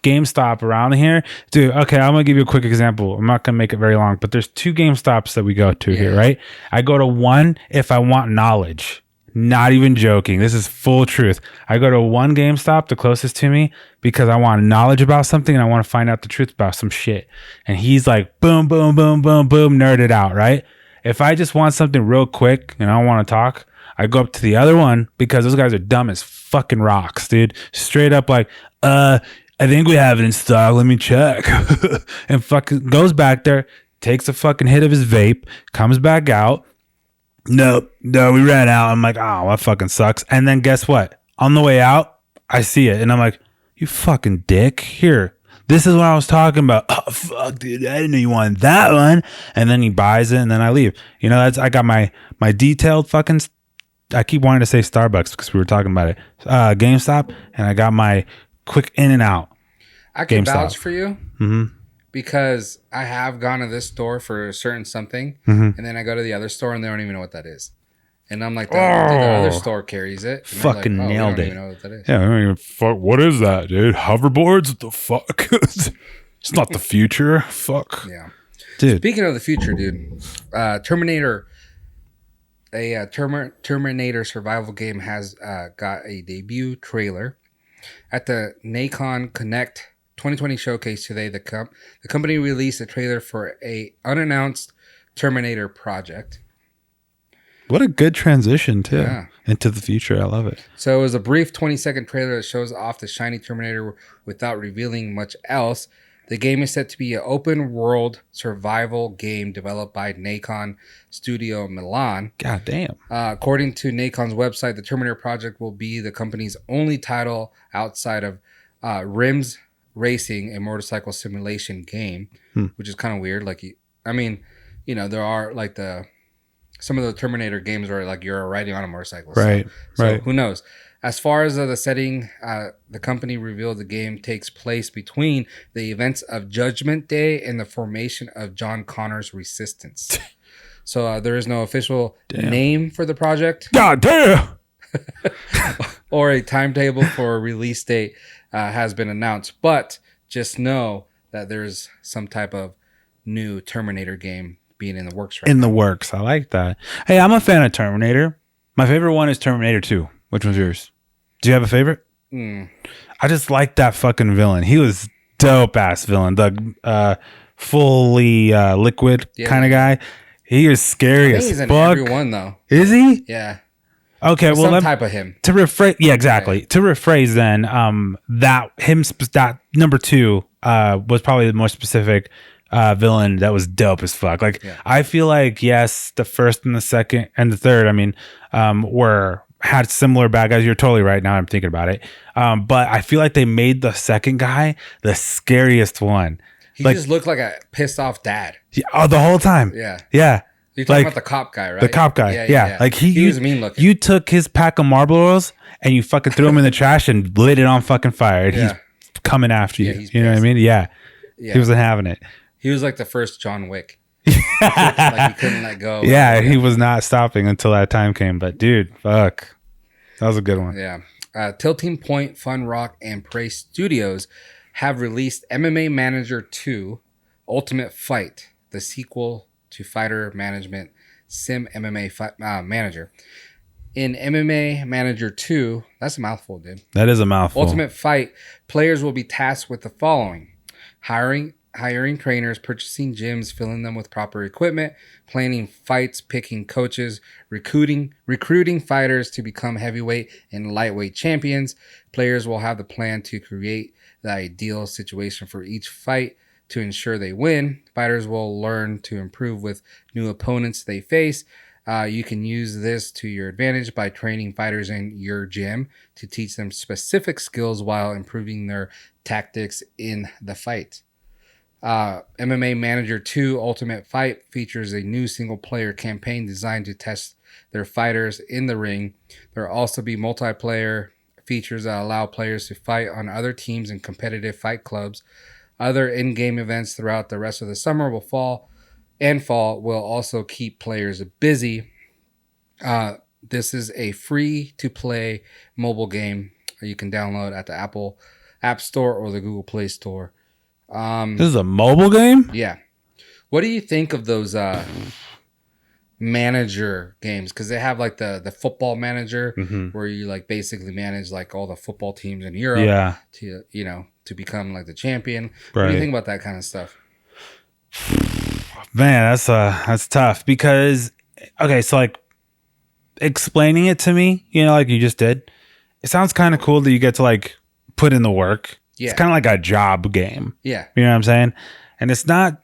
C: GameStop around here. Dude, okay, I'm going to give you a quick example. I'm not going to make it very long, but there's 2 GameStops that we go to here, right? I go to one if I want knowledge. Not even joking. This is full truth. I go to one GameStop, the closest to me, because I want knowledge about something and I want to find out the truth about some shit. And he's like, boom, boom, boom, boom, boom, nerded out, right? If I just want something real quick and I don't want to talk, I go up to the other one because those guys are dumb as fucking rocks, dude. Straight up like, I think we have it in stock. Let me check. And fucking goes back there, takes a fucking hit of his vape, comes back out. No, we ran out. I'm like, oh, that fucking sucks. And then guess what? On the way out, I see it. And I'm like, you fucking dick. Here, this is what I was talking about. Oh, fuck, dude. I didn't know you wanted that one. And then he buys it and then I leave. I got my detailed fucking, I keep wanting to say Starbucks because we were talking about it. GameStop. And I got my quick in and out.
B: I can
C: GameStop.
B: Vouch for you.
C: Mm-hmm.
B: Because I have gone to this store for a certain something, and then I go to the other store and they don't even know what that is. And I'm like, the other store carries it. And
C: fucking
B: like,
C: nailed
B: we don't
C: it.
B: even know what that is.
C: Yeah, I don't even fuck. What is that, dude? Hoverboards? What the fuck? It's not the future. Fuck.
B: Yeah.
C: Dude.
B: Speaking of the future, dude, Terminator survival game has got a debut trailer at the Nacon Connect 2020 showcase today. The company released a trailer for a unannounced Terminator project.
C: What a good transition too into the future. I love it.
B: So it was a brief 20-second trailer that shows off the shiny Terminator without revealing much else. The game is set to be an open world survival game developed by Nacon Studio Milan.
C: God damn.
B: According to Nacon's website, the Terminator project will be the company's only title outside of Rims Racing, a motorcycle simulation game, which is kind of weird. Like, there are like some of the Terminator games where like you're riding on a motorcycle.
C: Right.
B: So who knows? As far as the setting, the company revealed the game takes place between the events of Judgment Day and the formation of John Connor's Resistance. So there is no official name for the project.
C: God damn.
B: Or a timetable for a release date has been announced. But just know that there's some type of new Terminator game being in the works right now.
C: The works. I like that. Hey, I'm a fan of Terminator. My favorite one is Terminator 2. Which one's yours? Do you have a favorite? I just like that fucking villain. He was dope ass villain. The fully liquid kind of guy. He is scary as
B: he's
C: fuck.
B: in every one though.
C: Is he?
B: Yeah.
C: Okay, well,
B: some type of him.
C: To rephrase, yeah, exactly. Right. To rephrase, then, that number 2 was probably the more specific villain that was dope as fuck. Like, I feel like yes, the first and the second and the third, had similar bad guys. You're totally right. Now I'm thinking about it. But I feel like they made the second guy the scariest one.
B: He just looked like a pissed off dad.
C: Yeah, the whole time.
B: Yeah.
C: Yeah.
B: You're talking about the cop guy, right?
C: The cop guy. Yeah. Like he was
B: mean looking.
C: You took his pack of Marlboros and you fucking threw him in the trash and lit it on fucking fire. And he's coming after you. You know what I mean? Yeah. He wasn't having it.
B: He was like the first John Wick. Like he couldn't let go.
C: Yeah, he was not stopping until that time came. But dude, fuck. That was a good one.
B: Yeah. Tilting Point, Fun Rock, and Prey Studios have released MMA Manager 2 Ultimate Fight, the sequel to Fighter Management Sim MMA Manager. In MMA Manager 2, that's a mouthful, dude.
C: That is a mouthful.
B: Ultimate Fight, players will be tasked with the following: hiring trainers, purchasing gyms, filling them with proper equipment, planning fights, picking coaches, recruiting fighters to become heavyweight and lightweight champions. Players will have the plan to create the ideal situation for each fight to ensure they win. Fighters will learn to improve with new opponents they face. You can use this to your advantage by training fighters in your gym to teach them specific skills while improving their tactics in the fight. MMA Manager 2 Ultimate Fight features a new single-player campaign designed to test their fighters in the ring. There will also be multiplayer features that allow players to fight on other teams in competitive fight clubs. Other in-game events throughout the rest of the summer fall will also keep players busy. This is a free-to-play mobile game you can download at the Apple App Store or the Google Play Store.
C: This is a mobile game?
B: Yeah. What do you think of those manager games? Because they have like the football manager where you like basically manage like all the football teams in Europe to become like the champion. Right. What do you think about that kind of stuff?
C: Man, that's tough because so like explaining it to me, like you just did, it sounds kind of cool that you get to like put in the work. Yeah. It's kind of like a job game.
B: Yeah.
C: You know what I'm saying? And it's not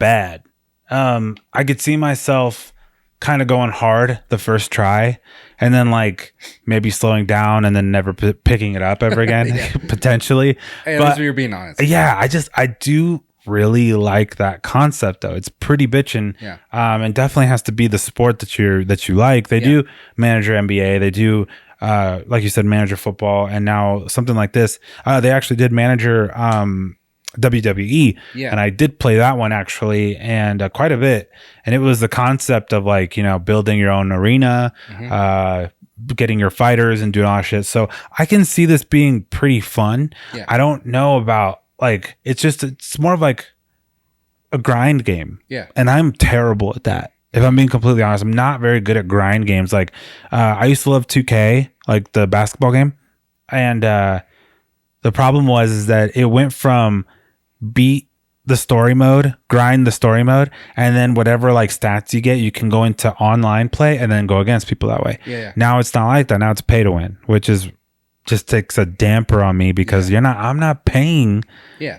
C: bad. I could see myself kind of going hard the first try and then like maybe slowing down and then never picking it up ever again, potentially.
B: Hey, at least you're being honest.
C: Yeah. I do really like that concept though. It's pretty bitchin'.
B: Yeah.
C: And definitely has to be the sport that you like. They do manager NBA. They do, like you said, manager football, and now something like this. They actually did manager WWE, and I did play that one actually, and quite a bit. And it was the concept of like building your own arena, getting your fighters and doing all that shit. So I can see this being pretty fun. Yeah. I don't know about like it's more of like a grind game.
B: Yeah,
C: and I'm terrible at that. If I'm being completely honest, I'm not very good at grind games. Like, I used to love 2K, like the basketball game. And the problem is that it went from beat the story mode, grind the story mode, and then whatever like stats you get, you can go into online play and then go against people that way.
B: Yeah.
C: Now it's not like that. Now it's pay to win, which is just takes a damper on me because I'm not paying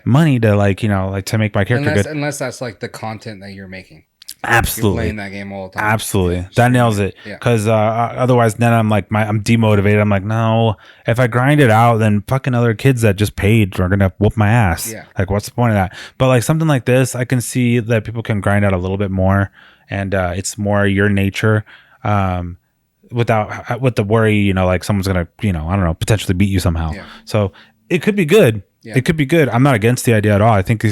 C: money to like, like to make my character good.
B: Unless that's like the content that you're making.
C: Absolutely.
B: You're playing that game all the time.
C: Absolutely. Yeah. That nails it. Because otherwise then I'm like, I'm demotivated. I'm like, no, if I grind it out, then fucking other kids that just paid are going to whoop my ass.
B: Yeah.
C: Like, what's the point of that? But like something like this, I can see that people can grind out a little bit more and it's more your nature with the worry, like someone's going to, I don't know, potentially beat you somehow. Yeah. So it could be good. Yeah. It could be good. I'm not against the idea at all. I think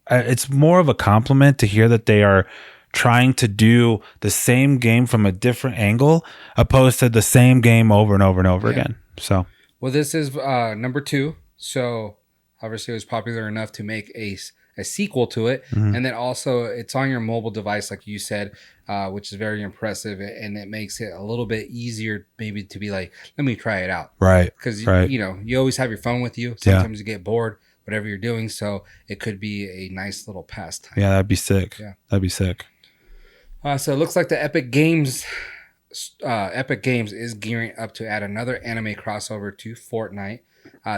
C: it's more of a compliment to hear that they are trying to do the same game from a different angle opposed to the same game over and over and over again. So,
B: well, this is number 2. So obviously it was popular enough to make a sequel to it. Mm-hmm. And then also it's on your mobile device, like you said, which is very impressive. And it makes it a little bit easier maybe to be like, let me try it out.
C: Right.
B: Because, you always have your phone with you. Sometimes you get bored. Whatever you're doing, so it could be a nice little pastime.
C: Yeah, that'd be sick. Yeah, that'd be sick.
B: So it looks like the Epic Games is gearing up to add another anime crossover to Fortnite.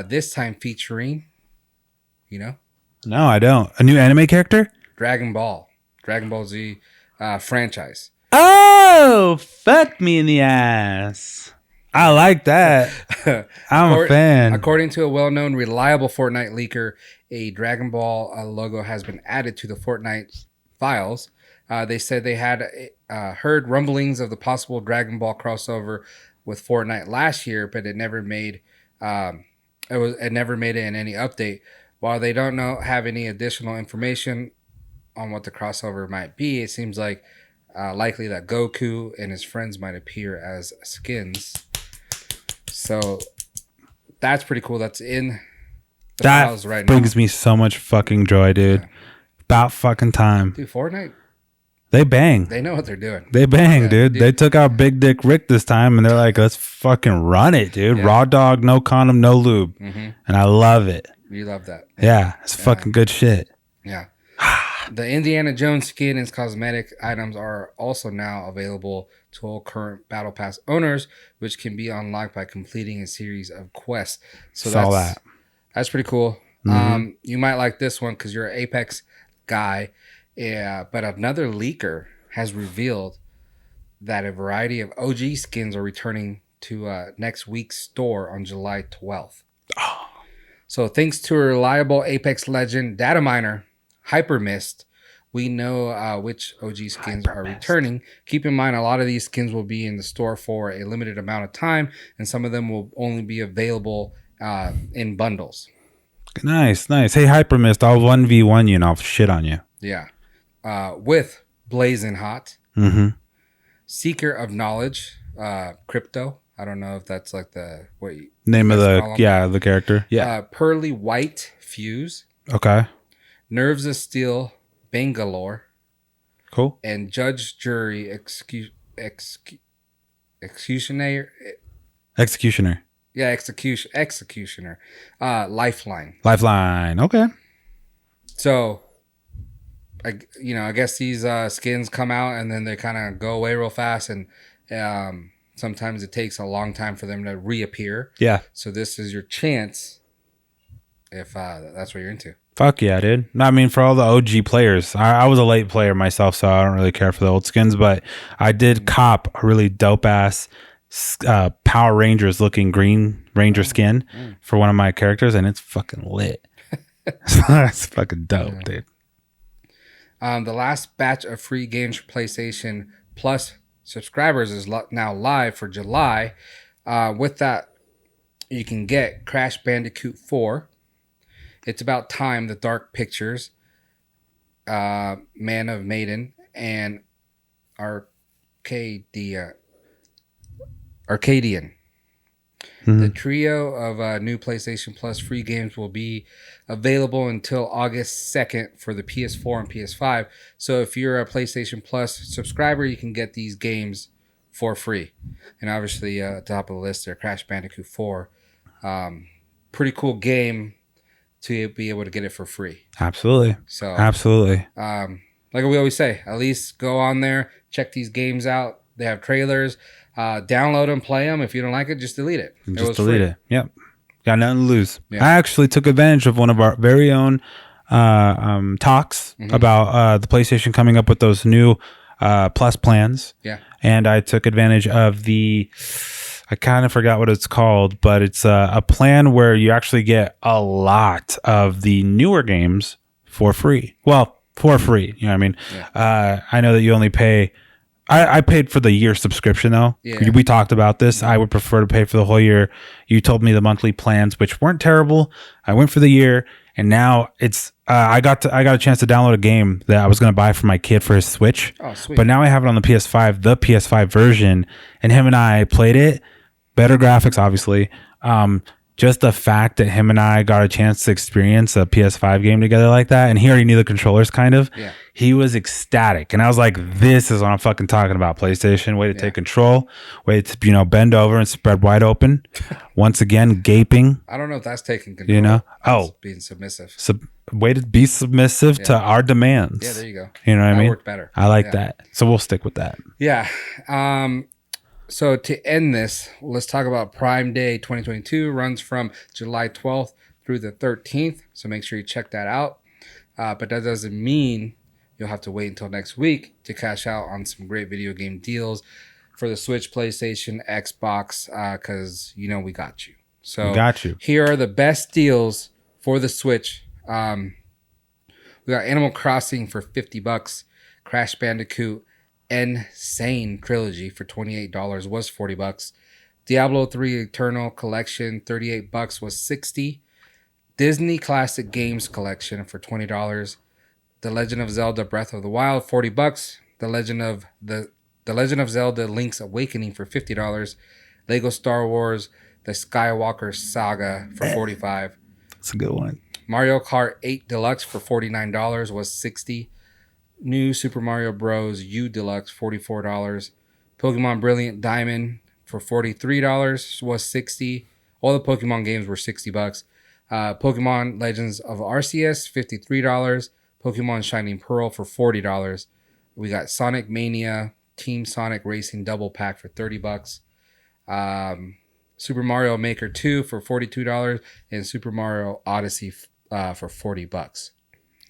B: This time featuring, No,
C: I don't. A new anime character?
B: Dragon Ball Z franchise.
C: Oh, fuck me in the ass. I like that. I'm a fan.
B: According to a well-known, reliable Fortnite leaker, a Dragon Ball logo has been added to the Fortnite files. They said they had heard rumblings of the possible Dragon Ball crossover with Fortnite last year, but it never made it never made it in any update. While they don't have any additional information on what the crossover might be, it seems like likely that Goku and his friends might appear as skins. So that's pretty cool. That's in the files right now. That
C: brings me so much fucking joy, dude. Yeah. About fucking time.
B: Dude, Fortnite,
C: they bang.
B: They know what they're doing.
C: They bang, dude. They took out Big Dick Rick this time, and they're like, let's fucking run it, dude. Yeah. Raw dog, no condom, no lube. Mm-hmm. And I love it.
B: You love that.
C: Yeah, it's fucking good shit.
B: Yeah. The Indiana Jones skin and cosmetic items are also now available to all current Battle Pass owners, which can be unlocked by completing a series of quests. So that's pretty cool. Mm-hmm. You might like this one because you're an Apex guy. Yeah, but another leaker has revealed that a variety of OG skins are returning to next week's store on July 12th. Oh. So thanks to a reliable Apex legend data miner, Hypermist, we know which OG skins are returning. Keep in mind, a lot of these skins will be in the store for a limited amount of time, and some of them will only be available in bundles.
C: Nice. Hey, Hypermist, I'll 1v1 you and I'll shit on you.
B: Yeah. With Blazing Hot, Seeker of Knowledge, Crypto. I don't know if that's like the
C: name of the character. Yeah.
B: Pearly White Fuse.
C: Okay.
B: Nerves of Steel, Bangalore.
C: Cool.
B: And Judge Jury Executioner. Yeah, Executioner. Lifeline.
C: Okay.
B: So, I guess these skins come out and then they kind of go away real fast, and sometimes it takes a long time for them to reappear.
C: Yeah.
B: So this is your chance if that's what you're into.
C: Fuck yeah, dude. I mean, for all the OG players, I was a late player myself, so I don't really care for the old skins, but I did cop a really dope ass Power Rangers looking Green Ranger skin for one of my characters, and it's fucking lit. It's fucking dope, dude.
B: The last batch of free games for PlayStation Plus subscribers is now live for July. With that, you can get Crash Bandicoot 4. It's About Time, The Dark Pictures, Man of Maiden, and Arcadian. Mm-hmm. The trio of new PlayStation Plus free games will be available until August 2nd for the PS4 and PS5. So if you're a PlayStation Plus subscriber, you can get these games for free. And obviously, at the top of the list there, Crash Bandicoot 4. Pretty cool game to be able to get it for free.
C: Absolutely.
B: So
C: absolutely.
B: Like we always say, at least go on there, check these games out. They have trailers. Download them, play them. If you don't like it, just delete it.
C: Just delete it. Yep. Got nothing to lose. Yeah. I actually took advantage of one of our very own talks about the PlayStation coming up with those new Plus plans.
B: Yeah.
C: And I took advantage of I kind of forgot what it's called, but it's a plan where you actually get a lot of the newer games for free. Well, for free. You know what I mean? Yeah. I know that you only pay... I paid for the year subscription though. Yeah. We talked about this. I would prefer to pay for the whole year. You told me the monthly plans, which weren't terrible. I went for the year, and now it's I got a chance to download a game that I was going to buy for my kid for his Switch.
B: Oh, sweet.
C: But now I have it on the PS5, the PS5 version, and him and I played it. Better graphics, obviously. Just the fact that him and I got a chance to experience a PS5 game together like that, and he already knew the controllers kind of.
B: Yeah.
C: He was ecstatic. And I was like, this is what I'm fucking talking about, PlayStation. Way to take control. Way to, bend over and spread wide open. Once again, gaping.
B: I don't know if that's taking control.
C: That's
B: being submissive.
C: Way to be submissive to our demands.
B: Yeah, there you go.
C: You know what I mean?
B: That worked better.
C: I like that. So we'll stick with that.
B: Yeah. So to end this, let's talk about Prime Day 2022. Runs from July 12th through the 13th. So make sure you check that out. But that doesn't mean you'll have to wait until next week to cash out on some great video game deals for the Switch, PlayStation, Xbox, because we got you. So
C: we got you.
B: Here are the best deals for the Switch. We got Animal Crossing for $50, Crash Bandicoot Insane Trilogy for $28 was $40. Diablo 3 Eternal Collection, $38 was $60. Disney Classic Games Collection for $20. The Legend of Zelda Breath of the Wild, $40. The Legend of Zelda Link's Awakening for $50. Lego Star Wars The Skywalker Saga for $45.
C: That's a good one.
B: Mario Kart 8 Deluxe for $49 was $60. New Super Mario Bros. U Deluxe, $44. Pokemon Brilliant Diamond for $43 was $60. All the Pokemon games were $60. Pokemon Legends of Arceus, $53. Pokemon Shining Pearl for $40. We got Sonic Mania Team Sonic Racing Double Pack for $30. Super Mario Maker 2 for $42. And Super Mario Odyssey for $40.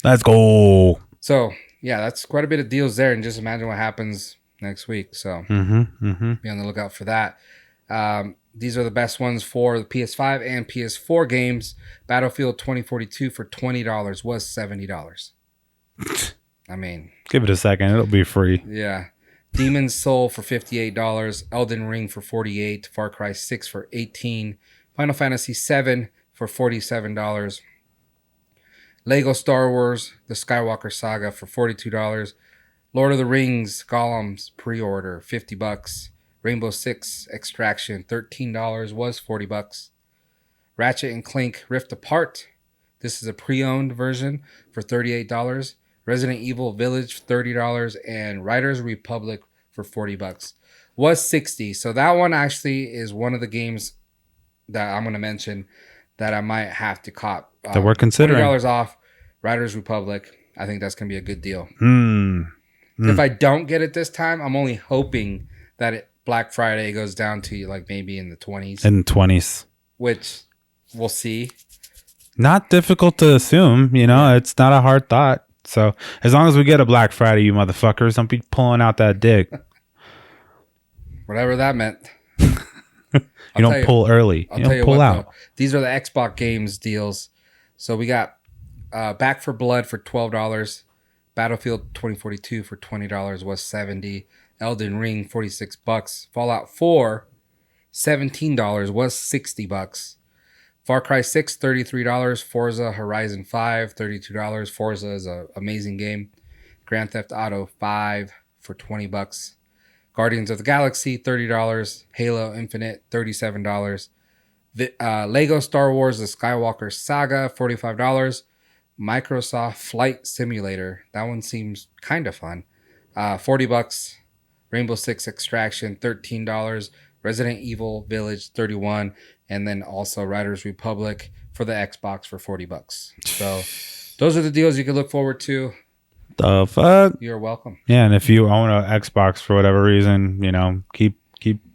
C: Let's go.
B: So, yeah, that's quite a bit of deals there. And just imagine what happens next week. So, be on the lookout for that. These are the best ones for the PS5 and PS4 games. Battlefield 2042 for $20 was $70. I mean,
C: give it a second. It'll be free.
B: Yeah. Demon's Soul for $58. Elden Ring for $48. Far Cry 6 for $18. Final Fantasy 7 for $47. Lego Star Wars The Skywalker Saga for $42. Lord of the Rings Gollum's pre-order $50. Rainbow Six Extraction $13 was $40. Ratchet and Clank Rift Apart. This is a pre-owned version for $38. Resident Evil Village $30 and Riders Republic for $40 was $60. So that one actually is one of the games that I'm going to mention that I might have to cop.
C: That we're considering.
B: $20 off Riders Republic. I think that's going to be a good deal. If I don't get it this time, I'm only hoping that Black Friday goes down to like maybe in the 20s.
C: In the 20s.
B: Which we'll see.
C: Not difficult to assume, it's not a hard thought. So as long as we get a Black Friday, you motherfuckers, don't be pulling out that dick.
B: Whatever that meant.
C: You don't pull early.
B: I'll tell you pull out. Though, these are the Xbox Games deals. So we got Back for Blood for $12. Battlefield 2042 for $20 was $70. Elden Ring $46. Fallout 4 $17 was $60. Far Cry 6 $33. Forza Horizon 5 $32. Forza is an amazing game. Grand Theft Auto 5 for $20. Guardians of the Galaxy $30. Halo Infinite $37. Lego Star Wars The Skywalker Saga $45. Microsoft Flight Simulator, that one seems kind of fun, $40. Rainbow Six Extraction $13. Resident Evil Village $31. And then also Riders Republic for the Xbox for $40. So those are the deals you can look forward to.
C: The fuck?
B: You're welcome.
C: Yeah, and if you own an Xbox for whatever reason, keep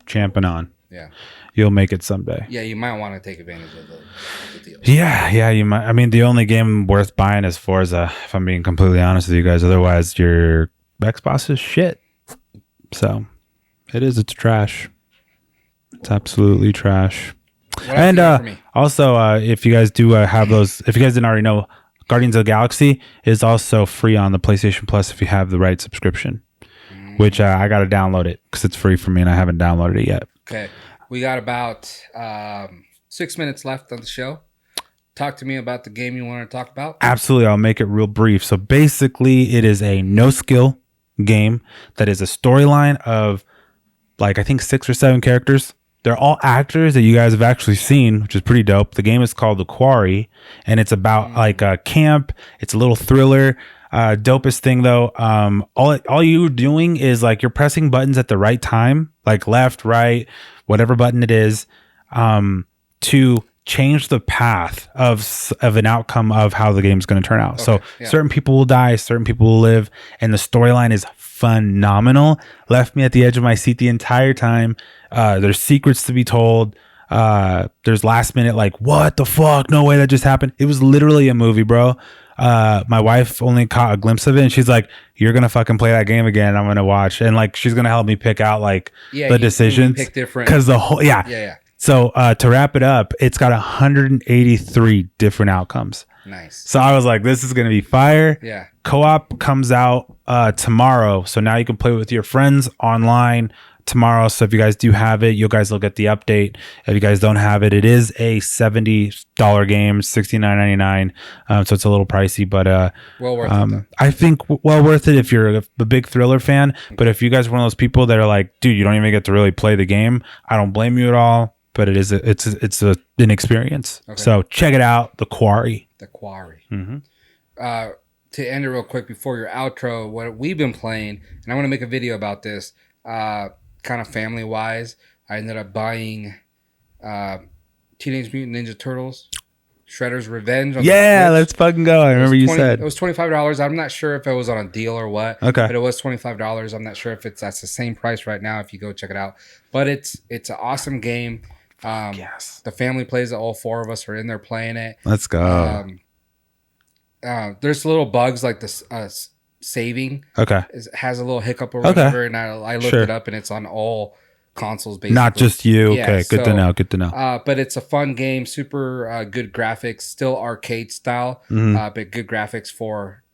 C: champing on.
B: Yeah.
C: You'll make it someday.
B: Yeah, you might want to take advantage of the deals.
C: Yeah, you might. I mean, the only game worth buying is Forza, if I'm being completely honest with you guys. Otherwise, your Xbox is shit. So, it's trash. It's absolutely trash. And also, if you guys do have those, if you guys didn't already know, Guardians of the Galaxy is also free on the PlayStation Plus if you have the right subscription, which I got to download it because it's free for me and I haven't downloaded it yet.
B: Okay. We got about 6 minutes left on the show. Talk to me about the game you want to talk about.
C: Absolutely. I'll make it real brief. So basically, it is a no-skill game that is a storyline of like, I think 6 or 7 characters. They're all actors that you guys have actually seen, which is pretty dope. The game is called The Quarry, and it's about like a camp. It's a little thriller. Dopest thing though, all you're doing is like you're pressing buttons at the right time, like left, right, whatever button it is, to change the path of an outcome of how the game's going to turn out. Okay, so certain people will die, certain people will live, and the storyline is phenomenal. Left me at the edge of my seat the entire time. There's secrets to be told. There's last minute like, what the fuck? No way that just happened. It was literally a movie, bro. My wife only caught a glimpse of it and she's like, you're gonna fucking play that game again. I'm gonna watch, and like she's gonna help me pick out like the decisions,
B: pick different,
C: because the whole So to wrap it up, it's got 183 different outcomes.
B: Nice.
C: So I was like, this is gonna be fire.
B: Yeah.
C: Co-op comes out tomorrow, so now you can play with your friends online, tomorrow. So if you guys do have it, you guys will get the update. If you guys don't have it, it is a $70 game, $69.99. So it's a little pricey, but
B: well worth it. Though.
C: I think well worth it if you're a big thriller fan. But if you guys are one of those people that are like, dude, you don't even get to really play the game, I don't blame you at all. But it's an experience. Okay. So check it out, The Quarry.
B: The Quarry. Mm-hmm. To end it real quick before your outro, what we've been playing, and I want to make a video about this. Kind of family wise, I ended up buying Teenage Mutant Ninja Turtles Shredder's Revenge.
C: Yeah, let's fucking go. I remember you said
B: it was $25. I'm not sure if it was on a deal or what.
C: Okay,
B: but it was $25. I'm not sure if that's the same price right now if you go check it out. But it's an awesome game.
C: Yes,
B: the family plays it. All 4 of us are in there playing it.
C: Let's go.
B: There's little bugs like this. Saving has a little hiccup or whatever, and I looked it up, and it's on all consoles basically, not
C: just you. Yeah, okay, good to know.
B: But it's a fun game, super good graphics, still arcade style, but good graphics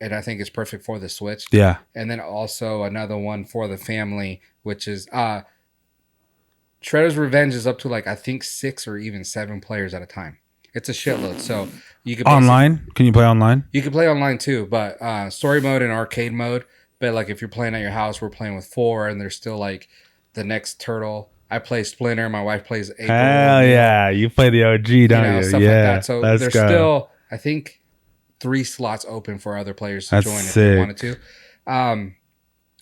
B: and I think it's perfect for the Switch.
C: Yeah,
B: and then also another one for the family, which is Shredder's Revenge is up to like I think 6 or even 7 players at a time. It's a shitload. So you can
C: online. Can you play online?
B: You can play online too, but story mode and arcade mode. But like if you're playing at your house, we're playing with 4, and there's still like the next turtle. I play Splinter. My wife plays April.
C: Hell yeah, you play the OG, don't you?
B: Stuff
C: yeah,
B: like that. So there's still I think 3 slots open for other players to join if they wanted to.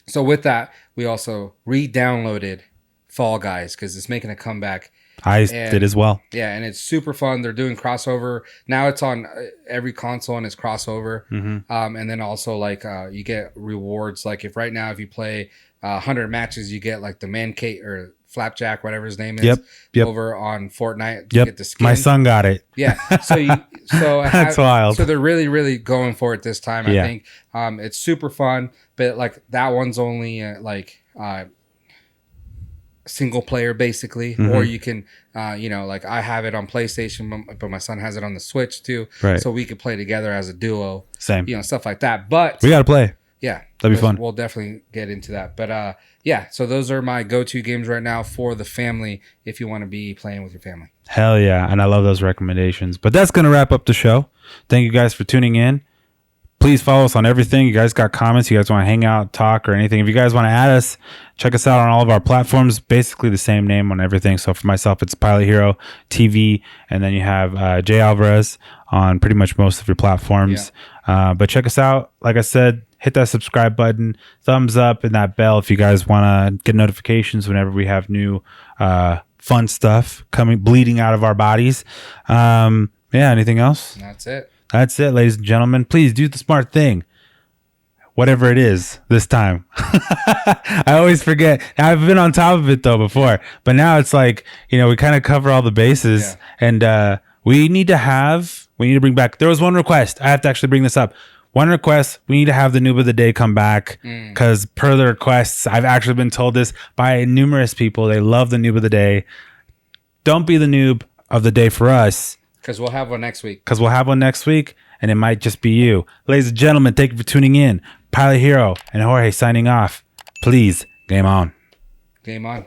B: So with that, we also re-downloaded Fall Guys because it's making a comeback.
C: I did as well.
B: Yeah, and it's super fun. They're doing crossover. Now it's on every console and it's crossover. Mm-hmm. And then also like you get rewards. Like if you play 100 matches, you get like the man cake or Flapjack, whatever his name is,
C: yep.
B: over on Fortnite.
C: You
B: get the skin.
C: My son got it.
B: Yeah. So
C: that's wild.
B: So they're really, really going for it this time. I think it's super fun. But like that one's only single player basically, or you can like I have it on PlayStation, but my son has it on the Switch too,
C: right?
B: So we could play together as a duo,
C: same,
B: stuff like that. But
C: we gotta play.
B: Yeah,
C: that'd be fun.
B: We'll definitely get into that. But so those are my go-to games right now for the family if you want to be playing with your family.
C: Hell yeah, and I love those recommendations. But that's gonna wrap up the show. Thank you guys for tuning in. Please follow us on everything. You guys got comments, you guys want to hang out, talk, or anything. If you guys want to add us, check us out on all of our platforms. Basically the same name on everything. So for myself, it's Pilot Hero TV. And then you have J Alvarez on pretty much most of your platforms. Yeah. But check us out. Like I said, hit that subscribe button, thumbs up, and that bell if you guys want to get notifications whenever we have new fun stuff bleeding out of our bodies. Anything else? That's it, ladies and gentlemen. Please do the smart thing. Whatever it is this time. I always forget. I've been on top of it, though, before. But now it's like, we kind of cover all the bases. Yeah. And we need to bring back. There was one request. I have to actually bring this up. One request. We need to have the noob of the day come back. Because per the requests, I've actually been told this by numerous people. They love the noob of the day. Don't be the noob of the day for us.
B: Because we'll have one next
C: week. And it might just be you. Ladies and gentlemen, thank you for tuning in. Pilot Hero and Jorge signing off. Please, game on.
B: Game on.